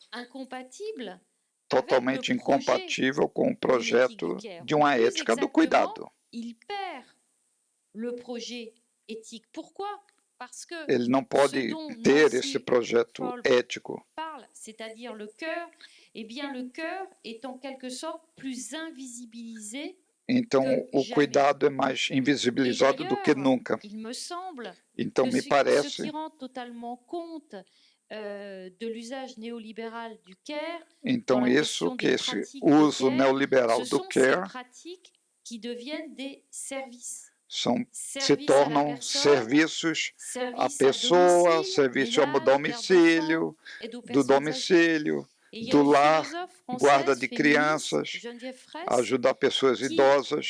totalmente incompatível com o projeto de uma ética do cuidado. Ele não pode ter esse projeto ético. Então, o cuidado é mais invisibilizado do que nunca. Então, me parece então isso, que esse uso neoliberal do care se tornam serviços à pessoa, serviço ao domicílio, do domicílio, do lar, guarda de crianças, ajudar pessoas idosas,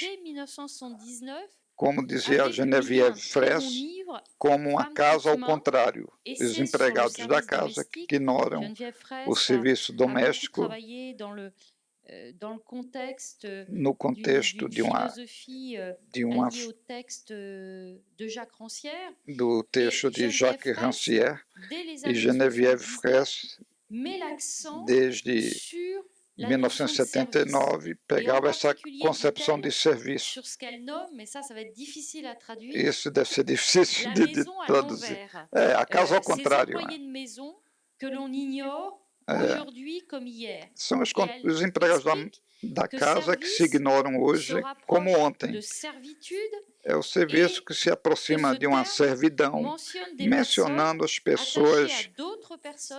como dizia Geneviève Fraisse, como uma casa ao contrário. Os empregados da casa que ignoram o serviço doméstico no contexto do texto de Jacques Rancière e Geneviève Fraisse, desde 1979, pegava essa concepção de serviço. Isso deve ser difícil de traduzir. A casa ao contrário. São os empregados da casa que se ignoram hoje como ontem. É o serviço que se aproxima de uma servidão, mencionando as pessoas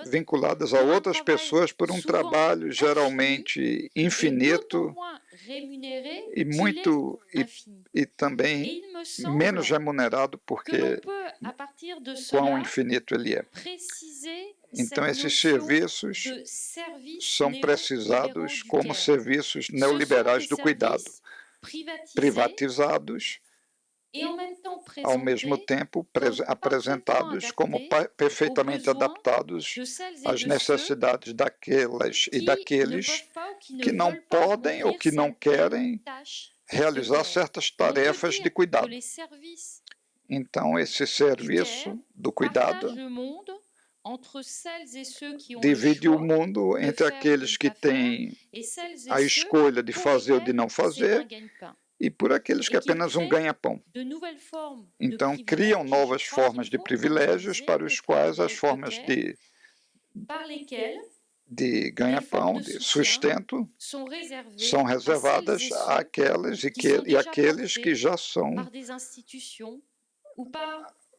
vinculadas a outras pessoas por um trabalho geralmente infinito e também menos remunerado porque quão infinito ele é. Então, esses serviços são precisados como serviços neoliberais do cuidado, privatizados, ao mesmo tempo apresentados como perfeitamente adaptados às necessidades daquelas e daqueles que não podem ou que não querem realizar certas tarefas de cuidado. Então, esse serviço do cuidado divide o mundo entre aqueles que têm a escolha de fazer ou de não fazer e por aqueles que apenas um ganha-pão. Então, criam novas formas de privilégios para os quais as formas de ganha-pão, de sustento, são reservadas àquelas e àqueles que já são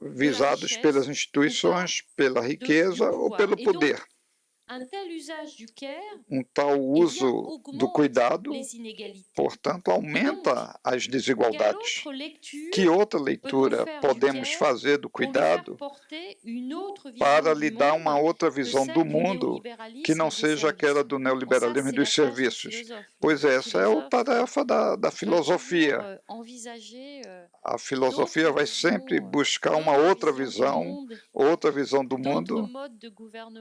visados pelas instituições, pela riqueza ou pelo poder. Um tal uso do cuidado, portanto, aumenta as desigualdades. Que outra leitura podemos fazer do cuidado para lhe dar uma outra visão do mundo que não seja aquela do neoliberalismo e dos serviços? Pois essa é a tarefa da filosofia. A filosofia vai sempre buscar uma outra visão do mundo,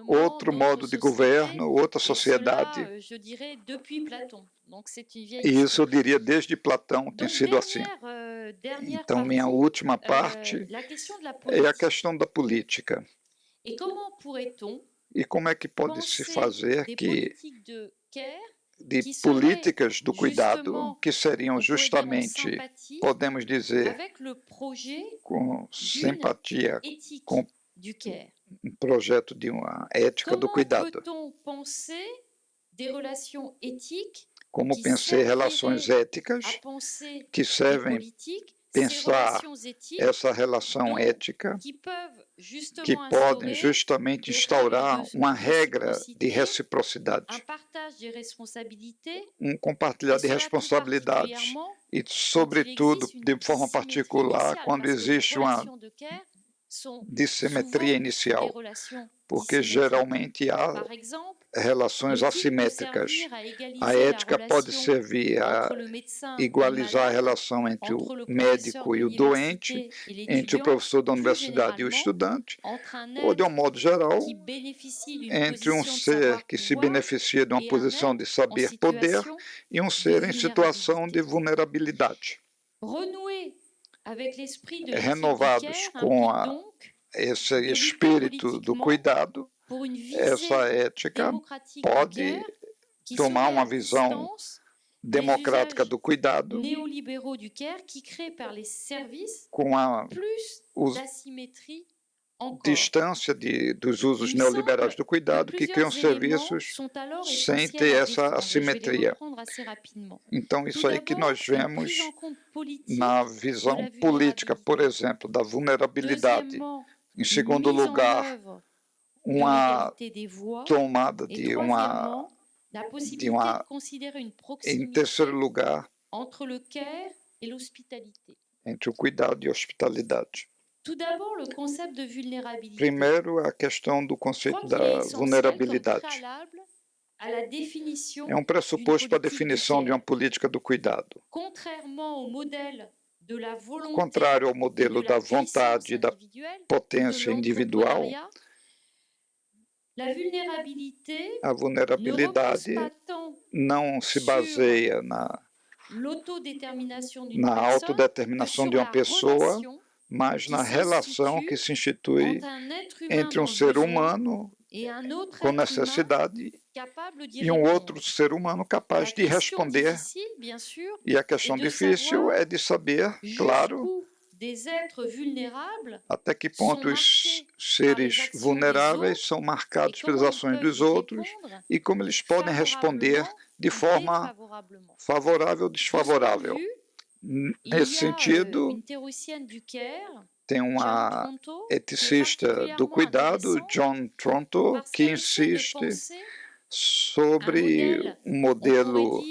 outro modo de governo, outra sociedade. E isso eu diria desde Platão tem sido assim. Então, minha última parte é a questão da política. E como é que pode se fazer que de políticas do cuidado que seriam justamente, podemos dizer, com simpatia, com um projeto de uma ética do cuidado. Como pensei relações éticas que servem pensar essa relação ética, que podem justamente instaurar uma regra de reciprocidade, um compartilhar de responsabilidades e, sobretudo, de forma particular, quando existe uma dissimetria inicial, porque geralmente há relações assimétricas. A ética pode servir a igualizar a relação entre o médico e o doente, entre o professor da universidade e o estudante, ou, de um modo geral, entre um ser que se beneficia de uma posição de saber-poder e um ser em situação de vulnerabilidade. Renovados com esse espírito do cuidado, essa ética pode tomar uma visão democrática do cuidado com a distância dos usos neoliberais do cuidado que criam serviços sem ter essa assimetria. Então, isso aí que nós vemos na visão política, por exemplo, da vulnerabilidade. Em segundo lugar, uma tomada em terceiro lugar, entre o cuidado e a hospitalidade. Primeiro, a questão do conceito da vulnerabilidade. É um pressuposto para a definição de uma política do cuidado. Contrário ao modelo da vontade e da potência individual, a vulnerabilidade não se baseia na autodeterminação de uma pessoa, mas na relação que se institui entre um ser humano com necessidade e um outro ser humano capaz de responder. E a questão difícil é de saber, claro, até que ponto os seres vulneráveis são marcados pelas ações dos outros e como eles podem responder de forma favorável ou desfavorável. Nesse sentido, tem uma eticista do cuidado, John Tronto, que insiste sobre um modelo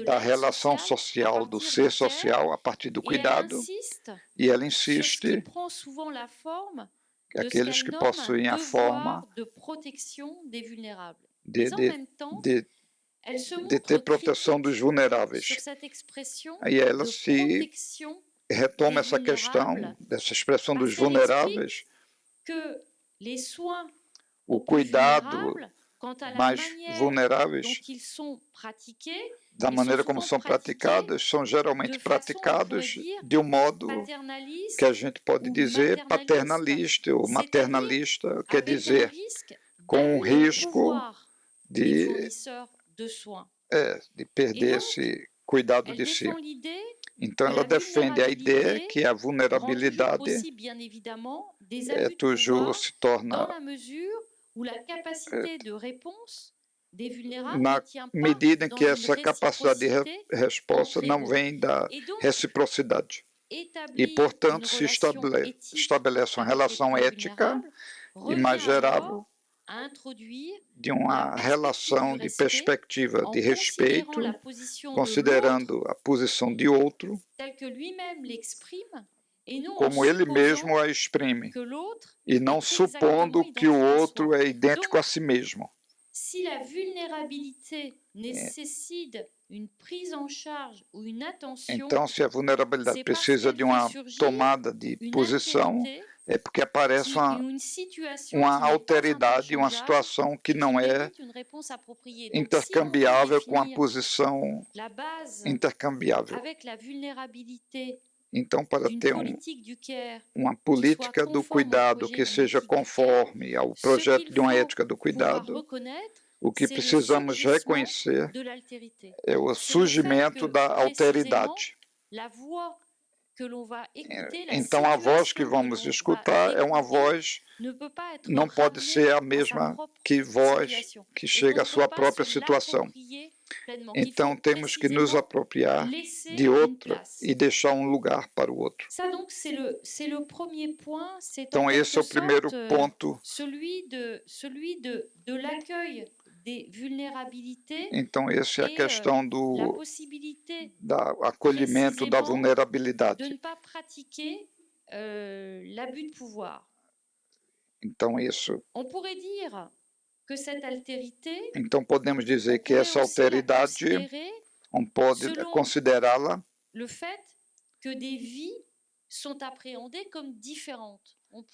da relação social, do ser social a partir do cuidado, e ela insiste que aqueles que possuem a forma de ter proteção dos vulneráveis. Aí ela se retoma essa questão, dessa expressão dos vulneráveis, o cuidado mais vulneráveis, da maneira como são praticados, são geralmente praticados de um modo que a gente pode dizer paternalista ou maternalista, quer dizer, com o risco de perder esse cuidado de si. Então, ela defende a ideia que a vulnerabilidade toujours se torna na medida em que essa capacidade de resposta não vem da reciprocidade. E, portanto, se estabelece uma relação ética imaginável de uma relação de perspectiva de respeito, considerando a posição de outro como ele mesmo a exprime, e não supondo que o outro é idêntico a si mesmo. Se a vulnerabilité nécessite une prise en charge ou une attention, então, se a vulnerabilidade precisa de uma tomada de posição, é porque aparece uma alteridade, uma situação que não é intercambiável com a posição intercambiável. Então, para ter uma política do cuidado que seja conforme ao projeto de uma ética do cuidado, o que precisamos reconhecer é o surgimento da alteridade. Então, a voz que vamos escutar é uma voz, não pode ser a mesma que voz que chega à sua própria situação. Então, temos que nos apropriar de outro e deixar um lugar para o outro. Então, esse é o primeiro ponto. Então, essa é a questão do acolhimento da vulnerabilidade. Então, isso. Então, podemos dizer que essa alteridade, on pode considerá-la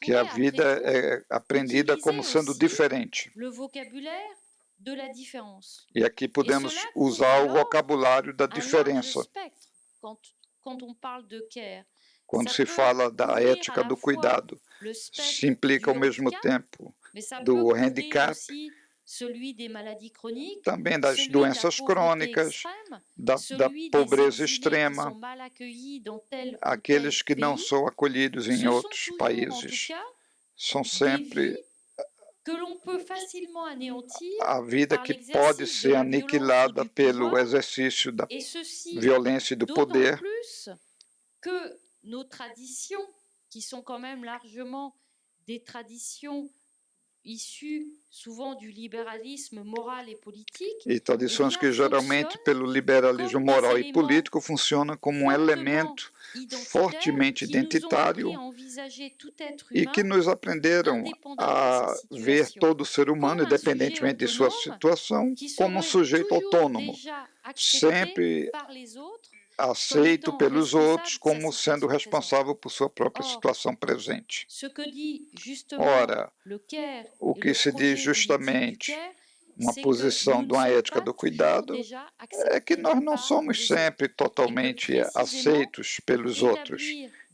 que a vida é aprendida como sendo diferente. E aqui podemos usar o vocabulário da diferença. Quando se fala da ética do cuidado, se implica ao mesmo tempo do handicap, também das doenças crônicas, da pobreza extrema, aqueles que não são acolhidos em outros países. São sempre a vida que pode ser aniquilada pelo exercício da violência e do poder. Nos traditions, qui sont quand même largement des traditions issues souvent du libéralisme moral et politique, e tradições que geralmente pelo liberalismo moral e político funcionam como um elemento fortemente identitário e que nos aprenderam a ver todo ser humano, independentemente de sua situação, como um sujeito autônomo, sempre aceito pelos outros como sendo responsável por sua própria situação presente. Ora, o que se diz justamente uma posição de uma ética do cuidado é que nós não somos sempre totalmente aceitos pelos outros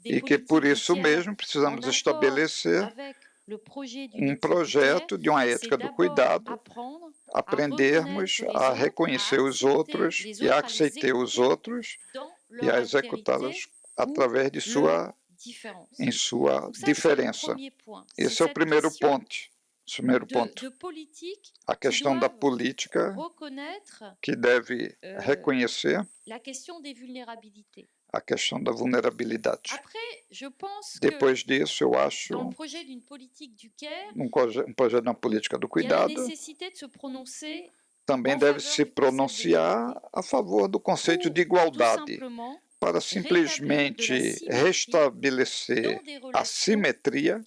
e que por isso mesmo precisamos estabelecer um projeto de uma ética do cuidado, aprendermos a reconhecer os outros e a aceitar os outros e a executá-los através de sua em sua diferença. Esse é o primeiro ponto. A questão da política que deve reconhecer a questão da vulnerabilidade. Depois disso, eu acho, um projeto de política do cuidado também deve se pronunciar a favor do conceito de igualdade, para simplesmente restabelecer a simetria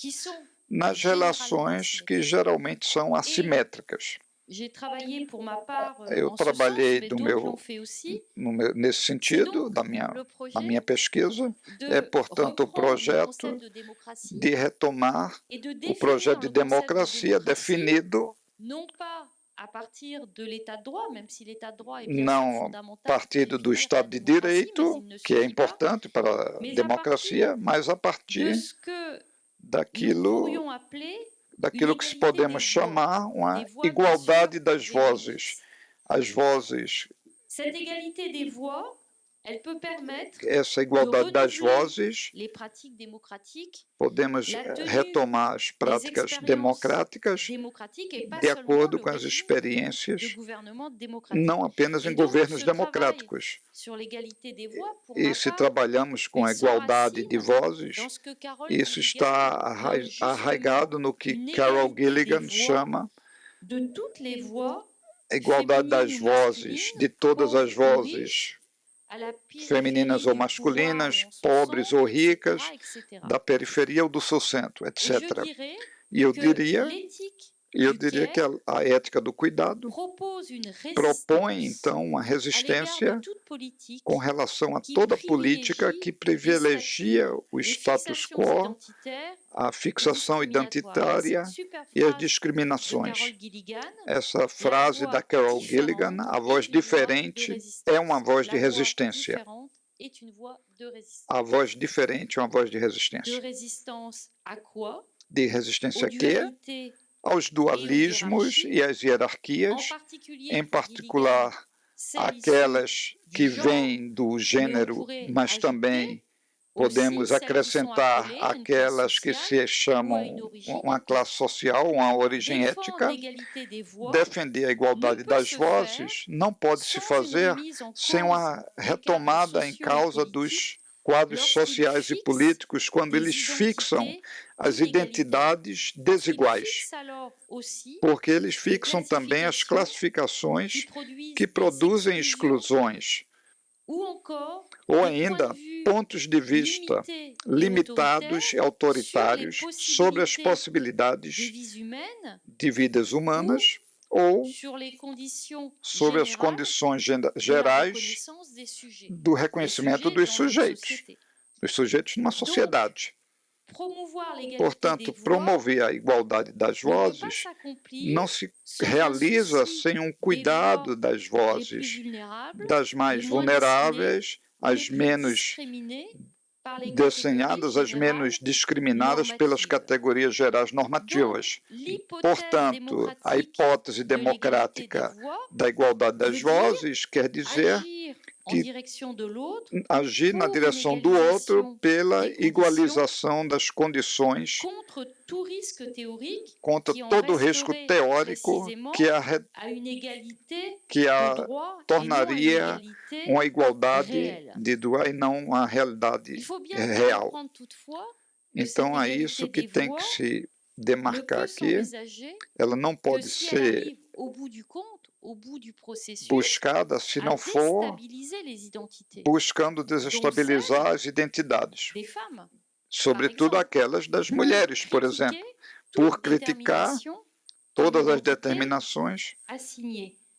nas relações que geralmente são assimétricas. Eu trabalhei nesse sentido, na minha pesquisa. É, portanto, o projeto de retomar o projeto de democracia definido não a partir do Estado de Direito, que é importante para a democracia, mas a partir daquilo que podemos chamar uma igualdade das vozes. As vozes. Essa igualdade das vozes, podemos retomar as práticas democráticas de acordo com as experiências, não apenas em governos democráticos. E se trabalhamos com a igualdade de vozes, isso está arraigado no que Carol Gilligan chama a igualdade das vozes, de todas as vozes, femininas ou masculinas, pobres ou ricas, da periferia ou do seu centro, etc. E eu diria que a ética do cuidado propõe, então, uma resistência com relação a toda política que privilegia o status quo, a fixação identitária e as discriminações. Essa frase da Carol Gilligan, a voz diferente é uma voz de resistência. A voz diferente é uma voz de resistência. De resistência a quê? Aos dualismos e às hierarquias, em particular aquelas que vêm do gênero, mas também podemos acrescentar aquelas que se chamam uma classe social, uma origem ética. Defender a igualdade das vozes não pode se fazer sem uma retomada em causa dos quadros sociais e políticos, quando eles fixam as identidades desiguais, porque eles fixam também as classificações que produzem exclusões, ou ainda pontos de vista limitados e autoritários sobre as possibilidades de vidas humanas ou sobre as condições gerais do reconhecimento dos sujeitos numa sociedade. Portanto, promover a igualdade das vozes não se realiza sem um cuidado das vozes, das mais vulneráveis, as menos desenhadas, as menos discriminadas pelas categorias gerais normativas. Portanto, a hipótese democrática da igualdade das vozes quer dizer que agir na direção do outro pela igualização das condições contra todo o risco teórico que a tornaria uma igualdade de duas e não uma realidade real. Então, é isso que tem que se demarcar aqui. Ela não pode ser buscada se não for buscando desestabilizar as identidades, sobretudo aquelas das mulheres, por exemplo, por criticar todas as determinações,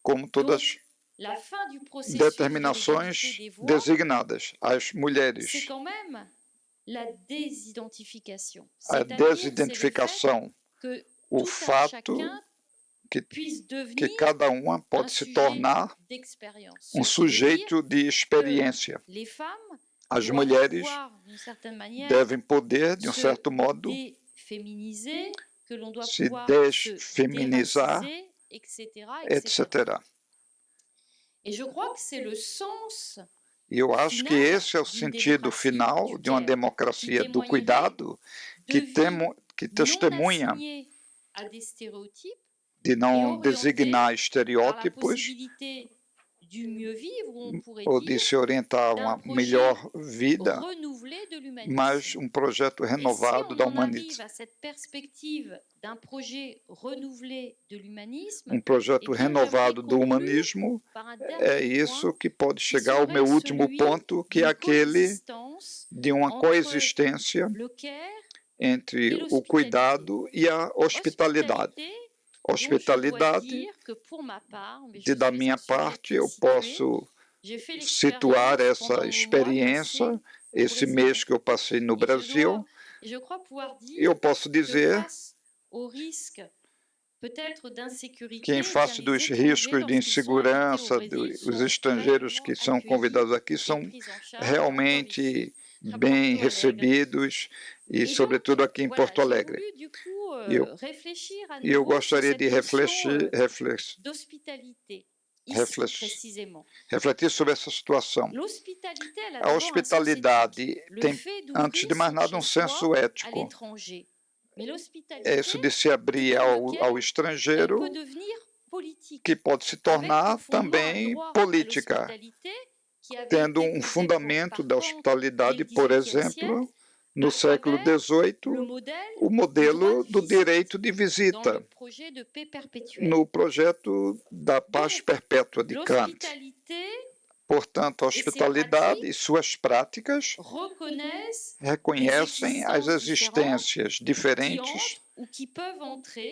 como todas as determinações designadas às mulheres. A desidentificação, o fato que cada uma pode se tornar um sujeito de experiência. As mulheres devem poder, de um certo modo, se desfeminizar, etc. E eu acho que esse é o sentido final de uma democracia do cuidado que testemunha de não designar estereótipos ou de se orientar a uma melhor vida, mas um projeto renovado da humanidade. Um projeto renovado do humanismo é isso que pode chegar ao meu último ponto, que é aquele de uma coexistência entre o cuidado e a hospitalidade. Hospitalidade, da minha parte, eu posso situar essa experiência, esse mês que eu passei no Brasil, eu posso dizer que, em face dos riscos de insegurança, os estrangeiros que são convidados aqui são realmente bem recebidos, e sobretudo aqui em Porto Alegre. Eu gostaria de refletir sobre essa situação. A hospitalidade tem, antes de mais nada, um senso ético. É isso de se abrir ao estrangeiro, que pode se tornar também política, tendo um fundamento da hospitalidade, por exemplo, no século XVIII, o modelo do direito de visita, no projeto da paz perpétua de Kant. Portanto, a hospitalidade e suas práticas reconhecem as existências diferentes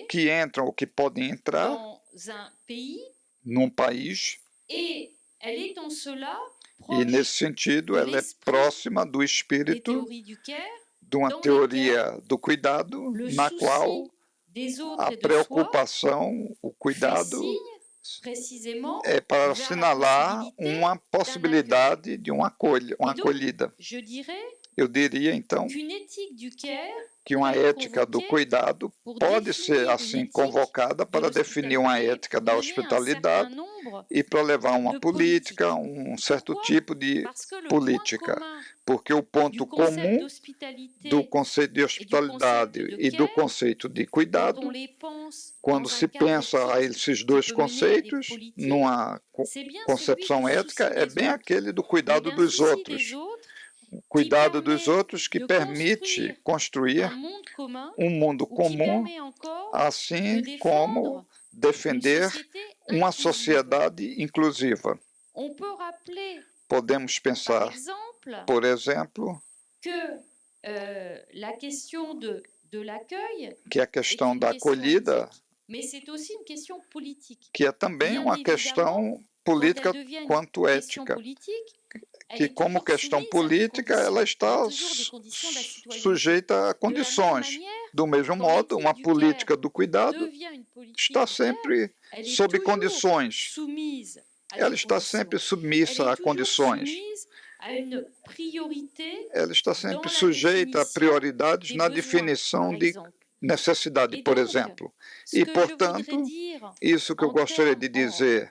que entram ou que podem entrar num país, e, nesse sentido, ela é próxima do espírito de uma teoria do cuidado, na qual a preocupação, o cuidado, é para assinalar uma possibilidade de uma acolhida. Eu diria, então, que uma ética do cuidado pode ser, assim, convocada para definir uma ética da hospitalidade e para levar uma política, um certo tipo de política. Porque o ponto comum do conceito de hospitalidade e do conceito de cuidado, quando se pensa a esses dois conceitos, numa concepção ética, é bem aquele do cuidado dos outros. O cuidado dos outros que permite construir um mundo comum, assim como defender uma sociedade inclusiva. Podemos pensar, por exemplo, que a questão da acolhida, que é também uma questão política quanto ética, que, como questão política, ela está sujeita a condições. Do mesmo modo, uma política do cuidado está sempre sob condições. Ela está sempre submissa a condições. Ela está sempre sujeita a prioridades na definição de necessidade, por exemplo. E, portanto, isso que eu gostaria de dizer,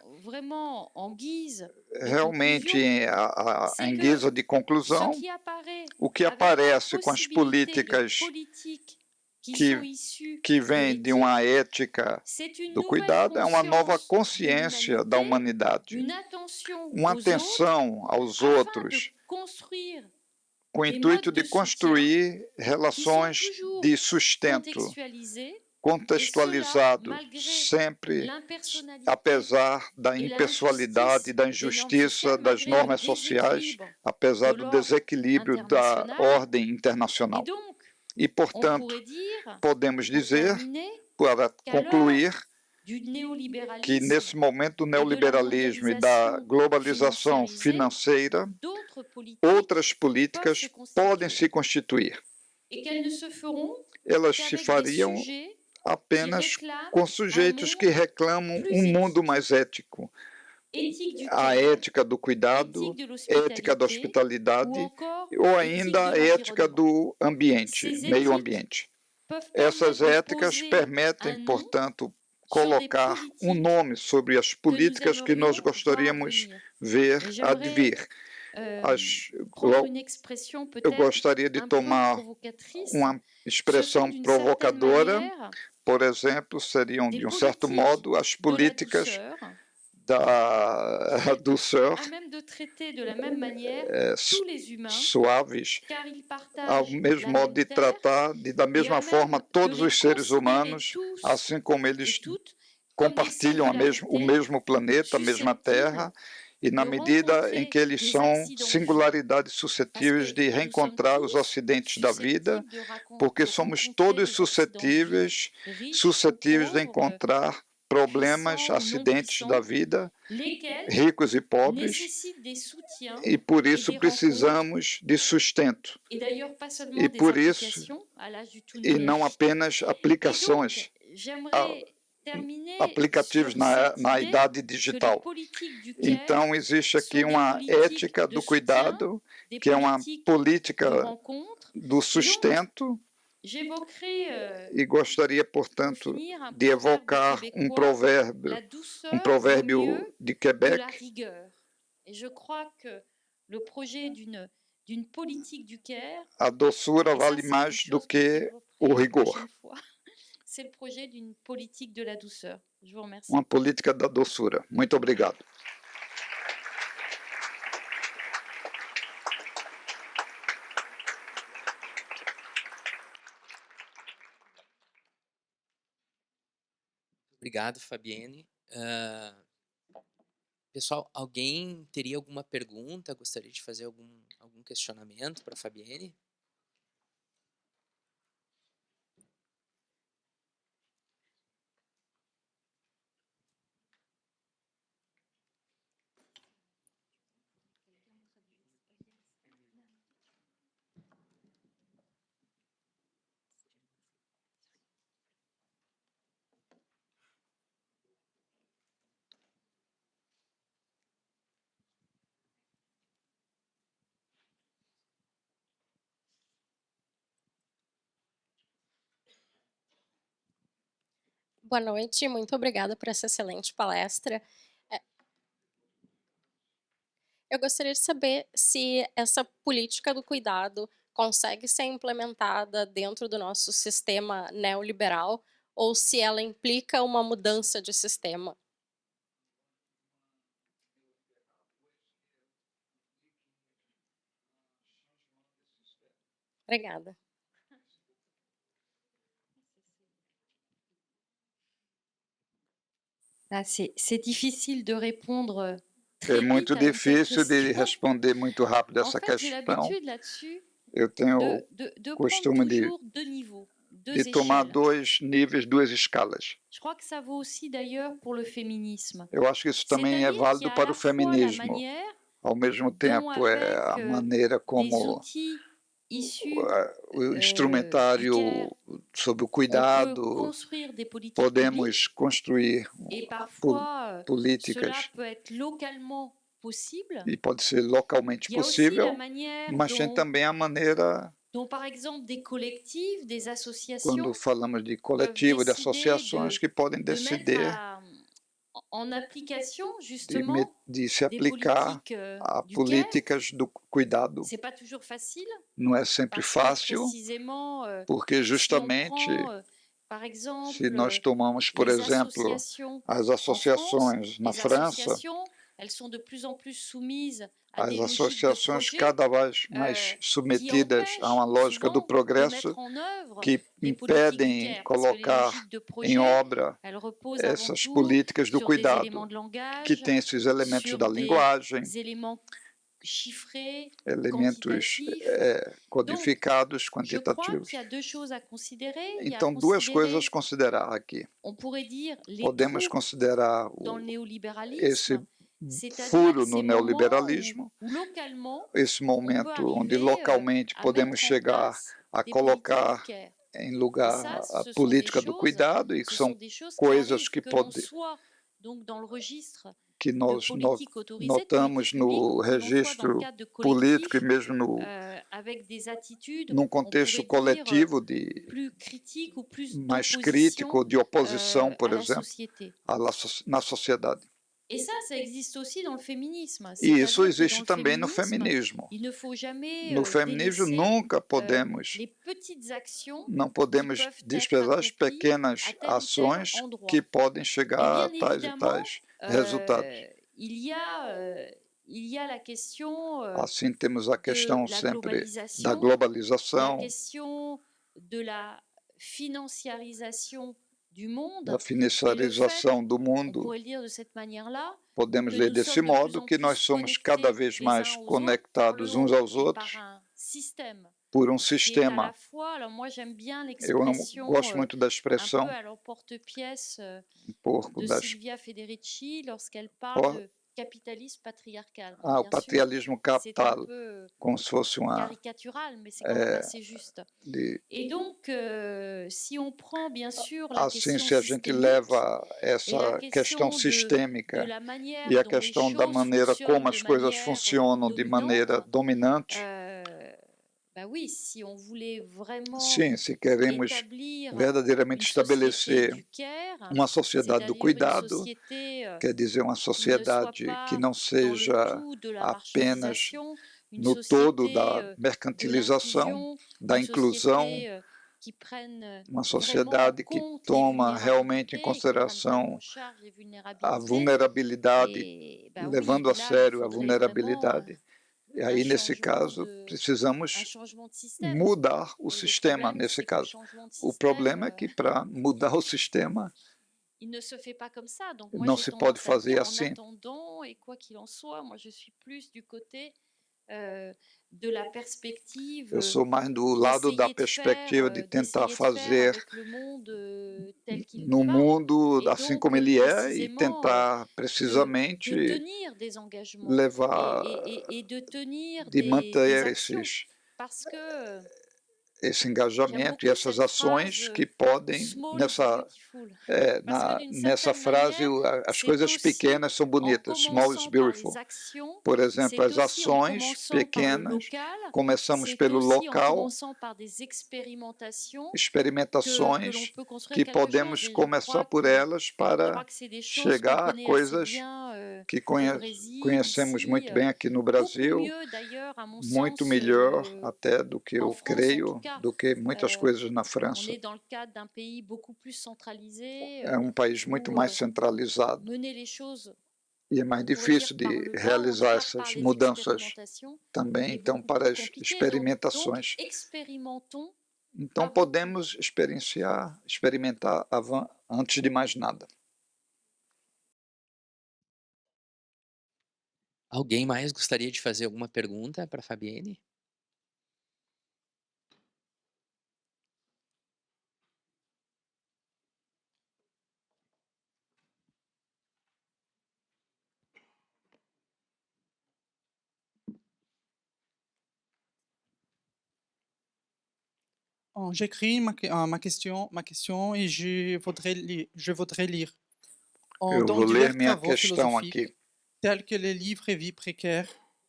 realmente, em guisa de conclusão, o que aparece com as políticas que vêm de uma ética do cuidado é uma nova consciência da humanidade, uma atenção aos outros, com o intuito de construir relações de sustento, contextualizado sempre, apesar da impessoalidade, da injustiça, das normas sociais, apesar do desequilíbrio da ordem internacional. E, portanto, podemos dizer, para concluir, que nesse momento do neoliberalismo e da globalização financeira, outras políticas podem se constituir. Elas se fariam apenas com sujeitos que reclamam um mundo mais ético. A ética do cuidado, ética da hospitalidade ou ainda a ética do ambiente, meio ambiente. Essas éticas permitem, portanto, colocar um nome sobre as políticas que nós gostaríamos ver advir. eu gostaria de tomar uma expressão provocadora, por exemplo, seriam, de um certo modo, as políticas da douceur, suaves, ao mesmo modo de tratar da mesma forma todos os seres humanos, assim como eles compartilham o mesmo planeta, a mesma Terra, e na medida em que eles são singularidades suscetíveis de reencontrar os acidentes da vida, porque somos todos suscetíveis de encontrar problemas, acidentes da vida, ricos e pobres, e por isso precisamos de sustento. E por isso, e não apenas aplicações, aplicativos na idade digital. Então, existe aqui uma ética do cuidado, que é uma política do sustento, e gostaria, portanto, de evocar um provérbio de Quebec. A doçura vale mais do que o rigor. Uma política da doçura. Muito obrigado. Obrigado, Fabienne. Pessoal, alguém teria alguma pergunta? Gostaria de fazer algum questionamento para a Fabienne? Boa noite, muito obrigada por essa excelente palestra. Eu gostaria de saber se essa política do cuidado consegue ser implementada dentro do nosso sistema neoliberal ou se ela implica uma mudança de sistema. Obrigada. C'est difficile de répondre. É muito difícil de responder muito rápido essa questão. Eu tenho o costume de tomar dois níveis, duas escalas. Eu acho que isso também é válido para o feminismo. Ao mesmo tempo, é a maneira como o instrumentário sobre o cuidado, podemos construir políticas, e pode ser localmente possível, mas tem também a maneira, quando falamos de coletivo, de associações que podem decidir de se aplicar a políticas do cuidado. Não é sempre fácil, porque justamente, se nós tomamos, por exemplo, as associações na França, as associações cada vez mais submetidas a uma lógica do progresso que impedem colocar em obra essas políticas do cuidado, que têm esses elementos da linguagem, elementos codificados, quantitativos. Então, duas coisas a considerar aqui. Podemos considerar esse furo no neoliberalismo, esse momento onde localmente podemos chegar a colocar em lugar a política do cuidado, e que são coisas que nós notamos no registro político e mesmo num contexto coletivo mais crítico, de oposição, por exemplo, na sociedade. E isso existe também no feminismo. No feminismo nunca podemos, não podemos desprezar as pequenas ações que podem chegar a tais e tais resultados. Assim temos a questão sempre da globalização, da financiarização do mundo. Podemos ler desse modo que nós somos cada vez mais conectados uns aos outros por um sistema. Eu gosto muito da expressão um pouco de Silvia Federici lorsqu'elle parle de capitalisme patriarcal. O patriarcalismo capital, como se fosse uma caricatural, mais c'est quand même assez juste. Et donc, si on prend bien sûr la assim, se a gente leva essa questão sistêmica e a questão da maneira como as coisas funcionam de maneira dominante, sim, se queremos verdadeiramente estabelecer uma sociedade do cuidado, quer dizer, uma sociedade que não seja apenas no todo da mercantilização, da inclusão, uma sociedade que toma realmente em consideração a vulnerabilidade, levando a sério a vulnerabilidade. E aí, nesse caso, precisamos mudar o sistema, nesse caso. O problema é que, para mudar o sistema, não se pode fazer assim. Eu sou mais do lado da perspectiva de tentar fazer no mundo assim como ele é e tentar precisamente levar, de manter esse engajamento e essas ações que podem, nessa frase, as coisas pequenas são bonitas, small is beautiful. Por exemplo, as ações pequenas, começamos pelo local, experimentações que podemos começar por elas para chegar a coisas que conhecemos muito bem aqui no Brasil, muito melhor até do que eu creio, do que muitas coisas na França. É um país muito mais centralizado e é mais difícil de realizar essas mudanças também, então, para as experimentações. Então, podemos experimentar antes de mais nada. Alguém mais gostaria de fazer alguma pergunta para a Fabienne? J'écris ma question et je voudrais lire. Eu vou ler minha questão aqui. Tels que les livres et vie précaire,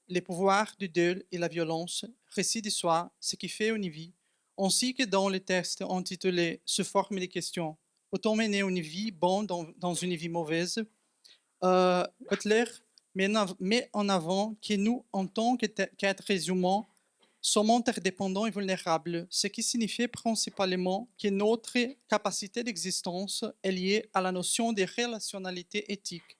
les pouvoirs du deuil et la violence, récit de soi, ce qui fait une vie, ainsi que dans les textes intitulés « Se forment les questions, peut-on mener une vie bonne dans une vie mauvaise ?» Butler met en avant que nous, en tant qu'êtres humains, sommes interdépendants et vulnérables, ce qui signifie principalement que notre capacité d'existence est liée à la notion de relationnalité éthique.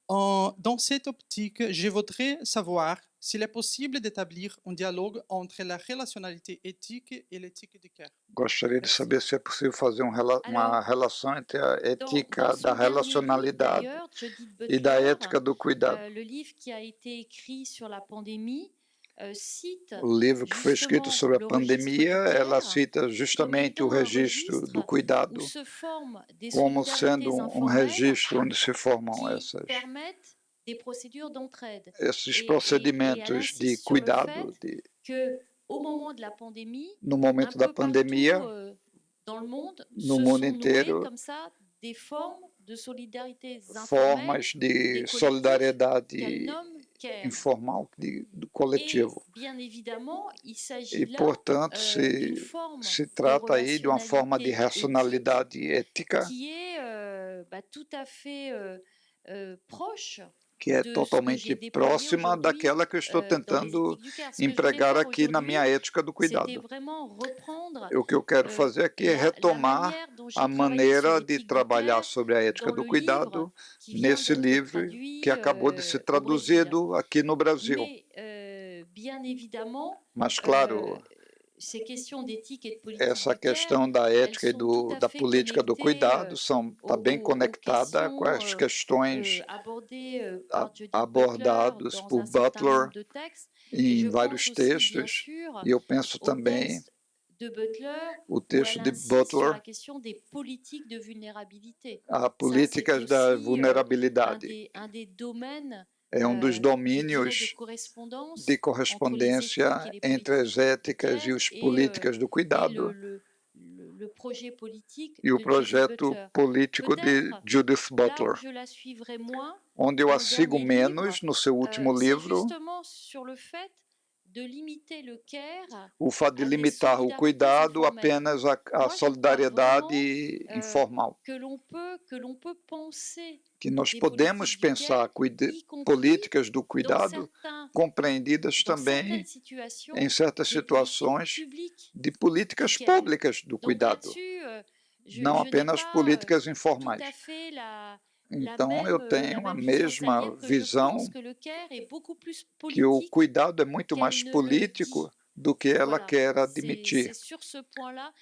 Dans cette optique, je voudrais savoir s'il est possible d'établir um diálogo entre a relacionalidade éthica e a ética do cœur. Gostaria de saber se é possível fazer uma relação entre a ética da relacionalidade e da ética do cuidado. O livro que foi escrito sobre a pandemia, ela cita justamente o registro do cuidado como sendo um registro onde se formam esses procedimentos de cuidado. No momento da pandemia, no mundo inteiro, formas de solidariedade informal do coletivo. E, portanto, se trata aí de uma forma de racionalidade ética que é totalmente próxima daquela que eu estou tentando empregar aqui na minha ética do cuidado. O que eu quero fazer aqui é retomar a maneira de trabalhar sobre a ética do cuidado nesse livro que acabou de ser traduzido aqui no Brasil. Mas, claro, essa questão da ética e da política do cuidado está bem conectada com as questões abordadas por Butler em vários textos, e eu penso também o texto de Butler, a políticas da vulnerabilidade. É um dos domínios de correspondência entre as éticas e as políticas do cuidado e o projeto político de Judith Butler, onde eu a sigo menos no seu último livro, o fato de limitar o cuidado apenas à solidariedade informal. Que nós podemos pensar políticas do cuidado compreendidas também em certas situações de políticas públicas do cuidado, não apenas políticas informais. Então, eu tenho a mesma visão que o cuidado é muito mais político do que ela quer admitir.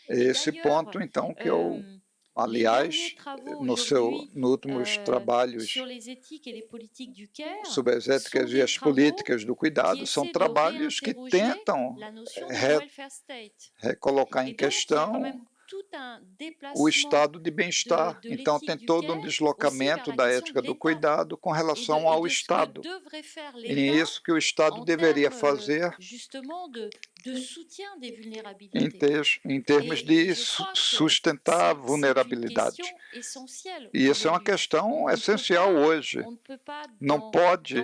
É esse ponto, então, que eu, aliás, nos últimos trabalhos sobre as éticas e as políticas do cuidado, são trabalhos que tentam recolocar em questão o estado de bem-estar. Então, tem todo um deslocamento da ética do cuidado com relação ao Estado. E é isso que o Estado deveria fazer em termos de sustentar a vulnerabilidade. E isso é uma questão essencial hoje. Não pode,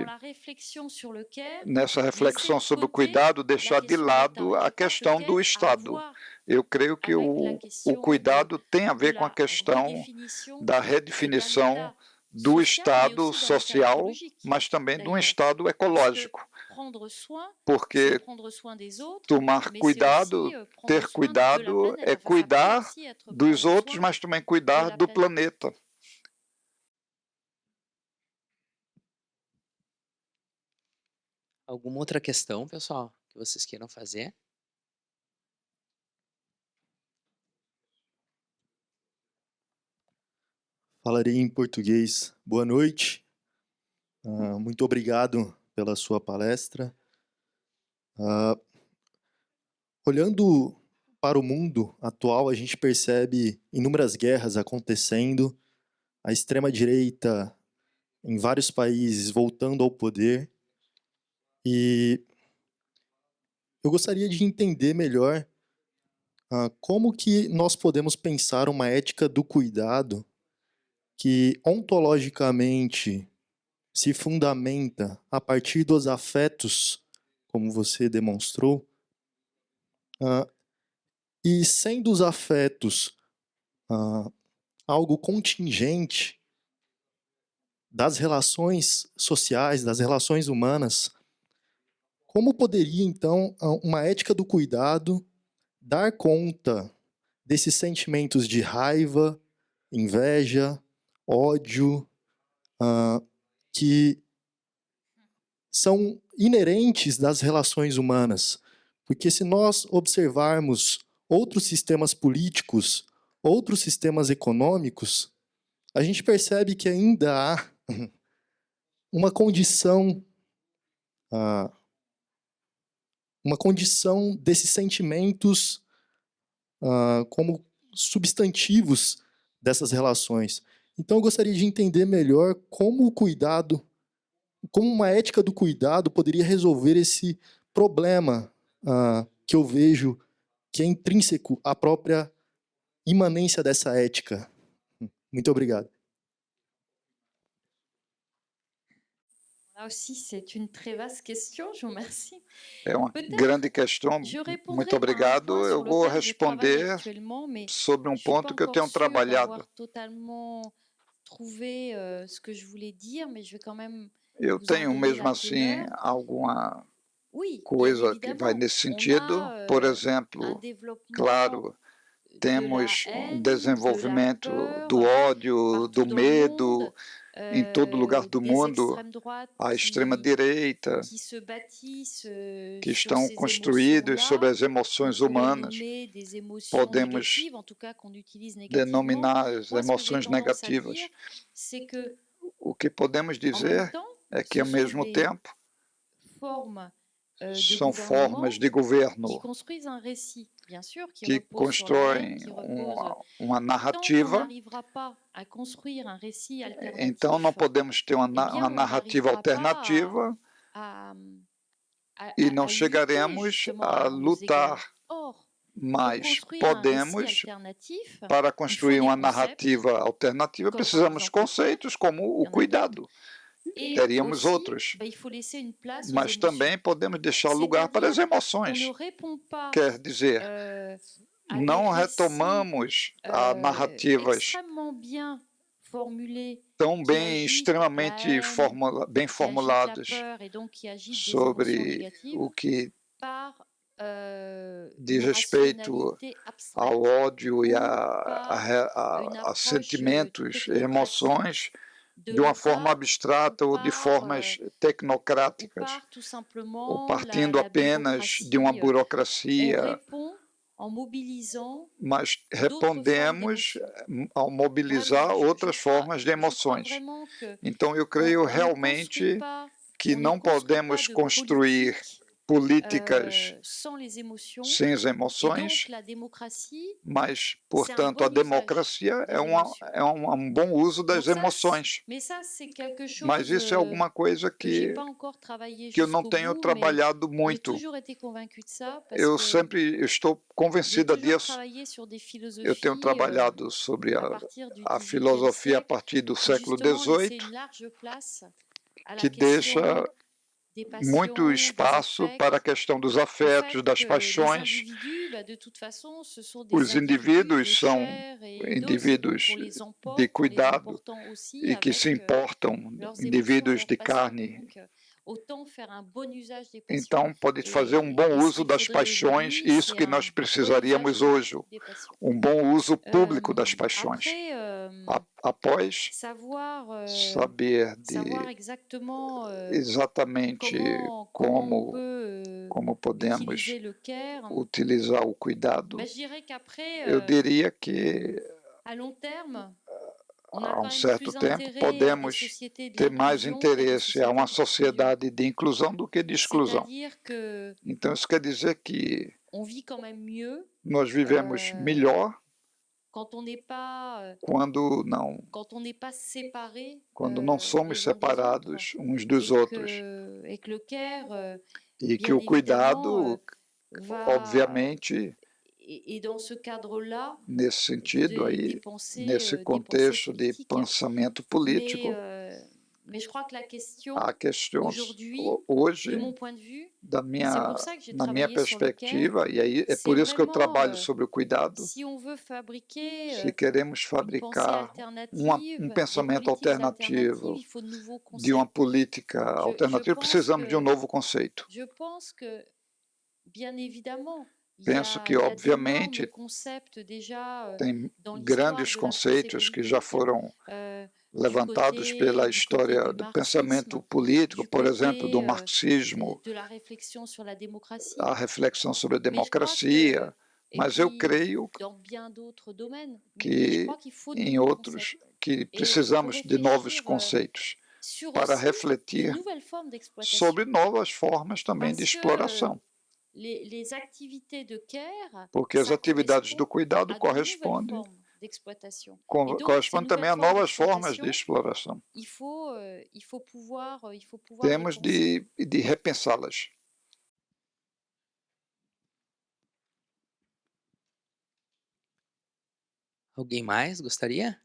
nessa reflexão sobre o cuidado, deixar de lado a questão do Estado. Eu creio que o cuidado tem a ver com a questão da redefinição do Estado social, mas também de um Estado ecológico. Porque tomar cuidado, ter cuidado, é cuidar dos outros, mas também cuidar do planeta. Alguma outra questão, pessoal, que vocês queiram fazer? Falarei em português. Boa noite. Muito obrigado pela sua palestra. Olhando para o mundo atual, a gente percebe inúmeras guerras acontecendo, a extrema-direita em vários países voltando ao poder. E eu gostaria de entender melhor como que nós podemos pensar uma ética do cuidado que ontologicamente se fundamenta a partir dos afetos, como você demonstrou, e sendo os afetos algo contingente das relações sociais, das relações humanas, como poderia, então, uma ética do cuidado dar conta desses sentimentos de raiva, inveja, ódio, que são inerentes das relações humanas? Porque se nós observarmos outros sistemas políticos, outros sistemas econômicos, a gente percebe que ainda há uma condição desses sentimentos como substantivos dessas relações. Então, eu gostaria de entender melhor como o cuidado, como uma ética do cuidado poderia resolver esse problema que eu vejo que é intrínseco à própria imanência dessa ética. Muito obrigado. É uma grande questão. Muito obrigado. Eu vou responder sobre um ponto que eu tenho trabalhado. trouver ce que je voulais dire, mais je vais quand même Eu vous en tenho donner mesmo la assim teneur. alguma Oui, bien coisa que vai évidemment, nesse on sentido. a Por un exemplo, développement claro, de la temos um haine, de la desenvolvimento do peur ódio, do partout dans le medo monde, em todo lugar do des mundo, extrêmes droites a extrema-direita, qui se bâtissent que sur estão ces construídos sobre émotions-là. as On emoções pourrait humanas. nommer des émotions Podemos négatives, en tout cas qu'on utilise négativement. denominar as Moi, ce que j'ai emoções tendance à negativas. dire, c'est que, O que podemos en même dizer temps, é que, ce ao sont mesmo des tempo, formes de são gouvernement formas de qui governo construisent un récit, bien sûr, qui que repose sur la haine, constroem qui repose... uma Tant qu'on narrativa. n'arrivera pas à construire un récit Então, não alternatif, podemos ter eh bien, uma on narrativa n'arrivera pas alternativa à, e não lutter chegaremos justement a à armes égales. lutar, Or, pour mas construire un récit podemos, alternatif, para il faut construir des uma concepts, narrativa alternativa, comme par precisamos exemple le care, conceitos como il o y en a cuidado. et Teríamos aussi, outros, il faut laisser une place aux mas émotions. também podemos deixar lugar para as C'est-à-dire qu'on ne emoções. répond pas Quer dizer, à des não récits retomamos a narrativas extrêmement bien formulées tão qui bem, agitent extremamente la haine, bem qui agitent la formuladas peur et donc qui agitent des émotions sobre négatives o que par diz une respeito rationalité ao abstraite ódio e ou par une a approche sentimentos, emoções, de de uma forma l'État abstrata ou de formas ou tecnocráticas, par tout ou simplement partindo la apenas de uma bureaucratie. On burocracia, répond en mobilisant mas d'autres formes respondemos d'émotions. ao mobilizar outras formas de Je crois emoções. vraiment que Então, eu creio on ne construit realmente pas, que on ne não construit pas podemos de construir politique políticas sans les émotions. sem as Et donc emoções, la démocratie, mas, c'est un portanto, a bon usage democracia des é émotions. um bom uso das Donc ça, emoções. mais ça, c'est quelque Mas chose isso é alguma coisa que j'ai que pas encore travaillé eu não jusqu'au tenho bout, mais trabalhado j'ai muito. toujours été convaincue de ça parce Eu que sempre estou j'ai convencida toujours disso. travaillé sur des Eu tenho philosophies trabalhado sobre à partir du a 18e filosofia a siècle partir do qui século justement laissaient XVIII, une large place à la que question deixa des muito passions, des espaço para a affects. questão dos En afetos, fait, das que les paixões. individus, de toute façon, ce sont des Os individus de indivíduos são chair et d'os, et donc indivíduos on les de emporte en les cuidado emportant aussi e que se avec importam, leurs émotions et indivíduos leurs de passions. carne. Donc, autant faire un bon usage des passions. Então, pode fazer um bom Et ce uso qu'il das faudrait paixões, aujourd'hui, isso c'est que un nós bon precisaríamos usage hoje, des passions. um bom uso público das paixões. Après, Após savoir saber exactement exatamente comment on peut como podemos utiliser le care, utilizar o cuidado, je dirais qu'après, eu diria que à long terme, on a há quand um même certo plus tempo intérêt à des podemos sociétés ter mais d'inclusion que des interesse a sociétés uma d'exclusion. sociedade de inclusão do que de exclusão. C'est-à-dire que Então, isso quer dizer que on vit quand même mieux nós vivemos melhor quand on n'est pas séparés, quando não somos separados uns dos outros, et que le care, e que o cuidado, obviamente, et dans ce cadre-là, nesse sentido aí, nesse contexto de pensamento político, mais je crois que la question hoje, de mon point de vue, na minha perspectiva, e aí é por isso que eu trabalho sobre o cuidado, se queremos fabricar um pensamento alternativo, de uma política alternativa, precisamos de um novo conceito. Penso que, obviamente, tem grandes conceitos que já foram levantados pela história do pensamento político, por exemplo, do marxismo, a reflexão sobre a democracia, mas eu creio que em outros que precisamos de novos conceitos para refletir sobre novas formas também de exploração. Porque as atividades do cuidado correspondem também a novas formas de exploração. Temos de repensá-las. Alguém mais gostaria?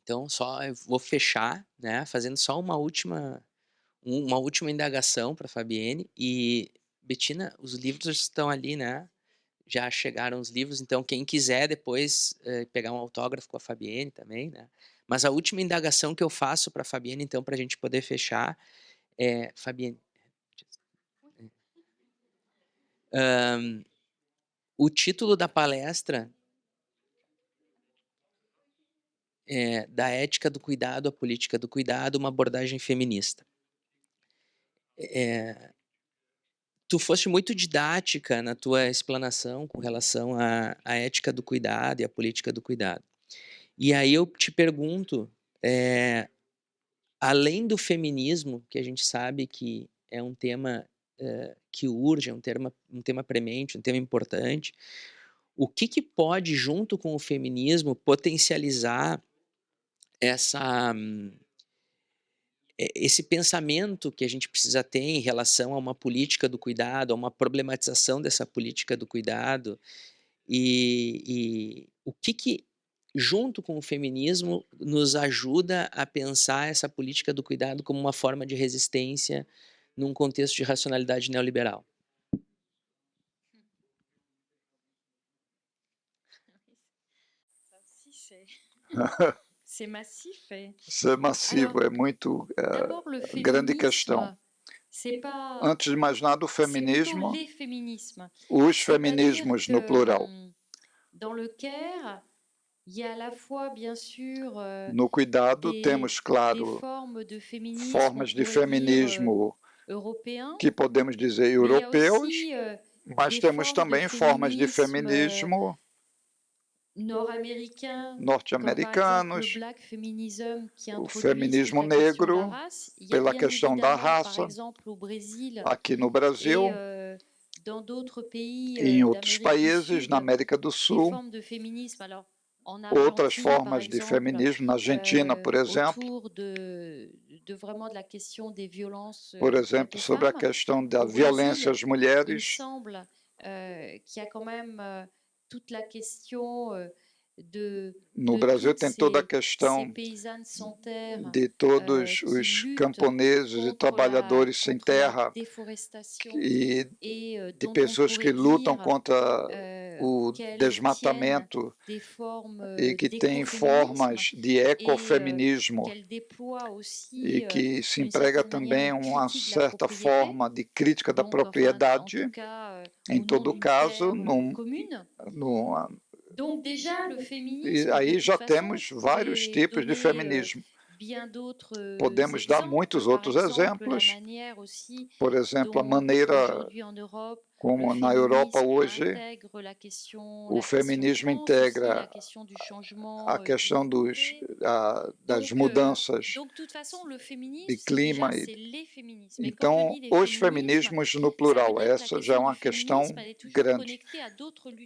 Então, só eu vou fechar, né, fazendo só uma última indagação para a Fabienne. E, Bettina, os livros estão ali, né? já chegaram os livros, então quem quiser depois pegar um autógrafo com a Fabienne também, né? Mas a última indagação que eu faço para a Fabienne, então, para a gente poder fechar, é, Fabienne, o título da palestra é Da Ética do Cuidado à Política do Cuidado, uma abordagem feminista. Tu foste muito didática na tua explanação com relação à ética do cuidado e à política do cuidado. E aí eu te pergunto, além do feminismo, que a gente sabe que é um tema que urge, é um tema premente, um tema importante, o que pode, junto com o feminismo, potencializar esse pensamento que a gente precisa ter em relação a uma política do cuidado, a uma problematização dessa política do cuidado, e o que, junto com o feminismo, nos ajuda a pensar essa política do cuidado como uma forma de resistência num contexto de racionalidade neoliberal. C'est massif. Ser massivo é muito grande questão. Antes de mais nada, o feminismo, os feminismos no plural. No cuidado temos, claro, formas de feminismo que podemos dizer europeus, mas temos também formas de feminismo norte-americanos, o feminismo negro, pela questão da raça, aqui no Brasil, em outros países, na América do Sul, outras formas de feminismo, na Argentina, por exemplo, sobre a questão da violência às mulheres. No Brasil tem toda a questão de todos os camponeses e trabalhadores sem terra e de pessoas que lutam contra o desmatamento e que têm formas de ecofeminismo e que se emprega também uma certa forma de crítica da propriedade, em todo caso, e aí já temos vários tipos de feminismo. Podemos dar muitos outros exemplos. Por exemplo, a maneira como na Europa hoje o feminismo integra a questão das mudanças de clima. Então, os feminismos no plural, essa já é uma questão grande.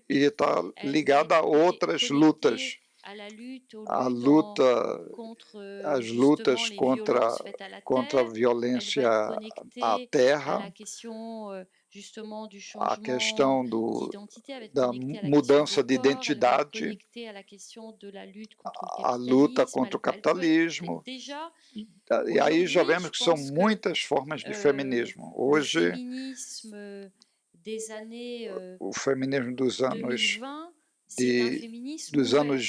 E está ligada a outras lutas. As lutas contra a violência à terra, a questão da mudança de identidade, a luta contra o capitalismo. E aí já vemos que são muitas formas de feminismo. Hoje, o feminismo dos anos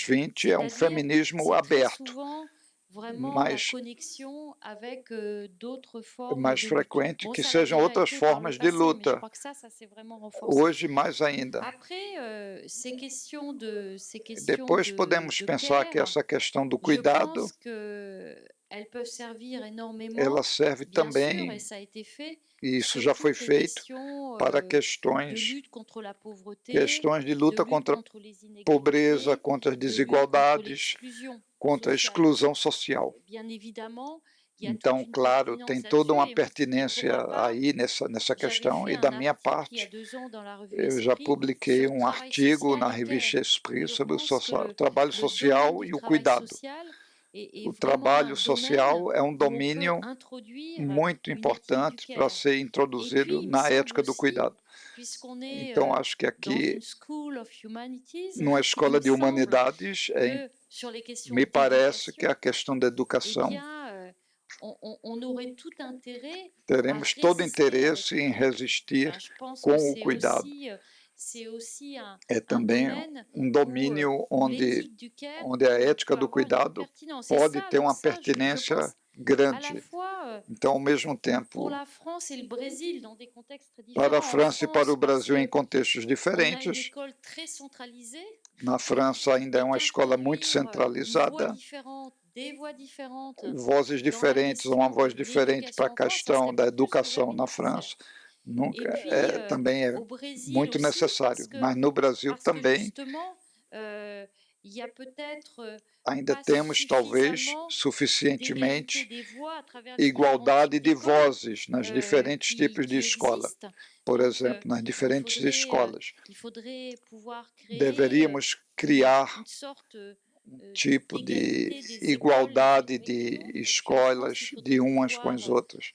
20 é um feminismo aberto, mais frequente, que sejam outras formas de luta. Hoje, mais ainda. Depois podemos pensar que essa questão do cuidado, ela serve também, e isso já foi feito, para questões de luta contra a pobreza, contra as desigualdades, contra a exclusão social. Então, claro, tem toda uma pertenência aí nessa questão, e da minha parte, eu já publiquei um artigo na revista Esprit sobre o trabalho social e o cuidado. O trabalho social é um domínio muito importante para ser introduzido na ética do cuidado. Então, acho que aqui, numa escola de humanidades, me parece que a questão da educação, teremos todo interesse em resistir com o cuidado. é também um domínio onde a ética do cuidado pode ter uma pertinência grande. Então, ao mesmo tempo, para a França e para o Brasil em contextos diferentes, na França ainda é uma escola muito centralizada, vozes diferentes, uma voz diferente para a questão da educação na França, também é muito necessário. Mas no Brasil também ainda temos, talvez, suficientemente igualdade de vozes nas diferentes tipos de escola. Por exemplo, nas diferentes escolas. Deveríamos criar um tipo de igualdade de escolas de umas com as outras.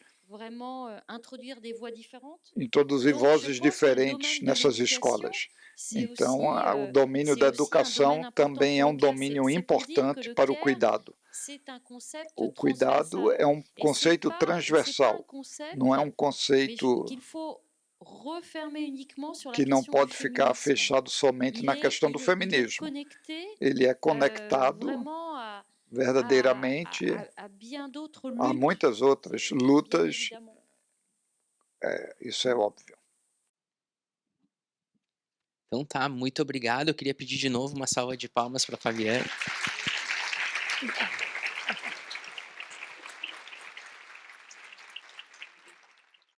Introduzir vozes diferentes nessas escolas. Então, o domínio da educação também é um domínio importante para o cuidado. O cuidado é um conceito transversal, não é um conceito que não pode ficar fechado somente na questão do feminismo. Ele é conectado verdadeiramente a muitas outras lutas, isso é óbvio. Então tá, muito obrigado. Eu queria pedir de novo uma salva de palmas para a Fabiana.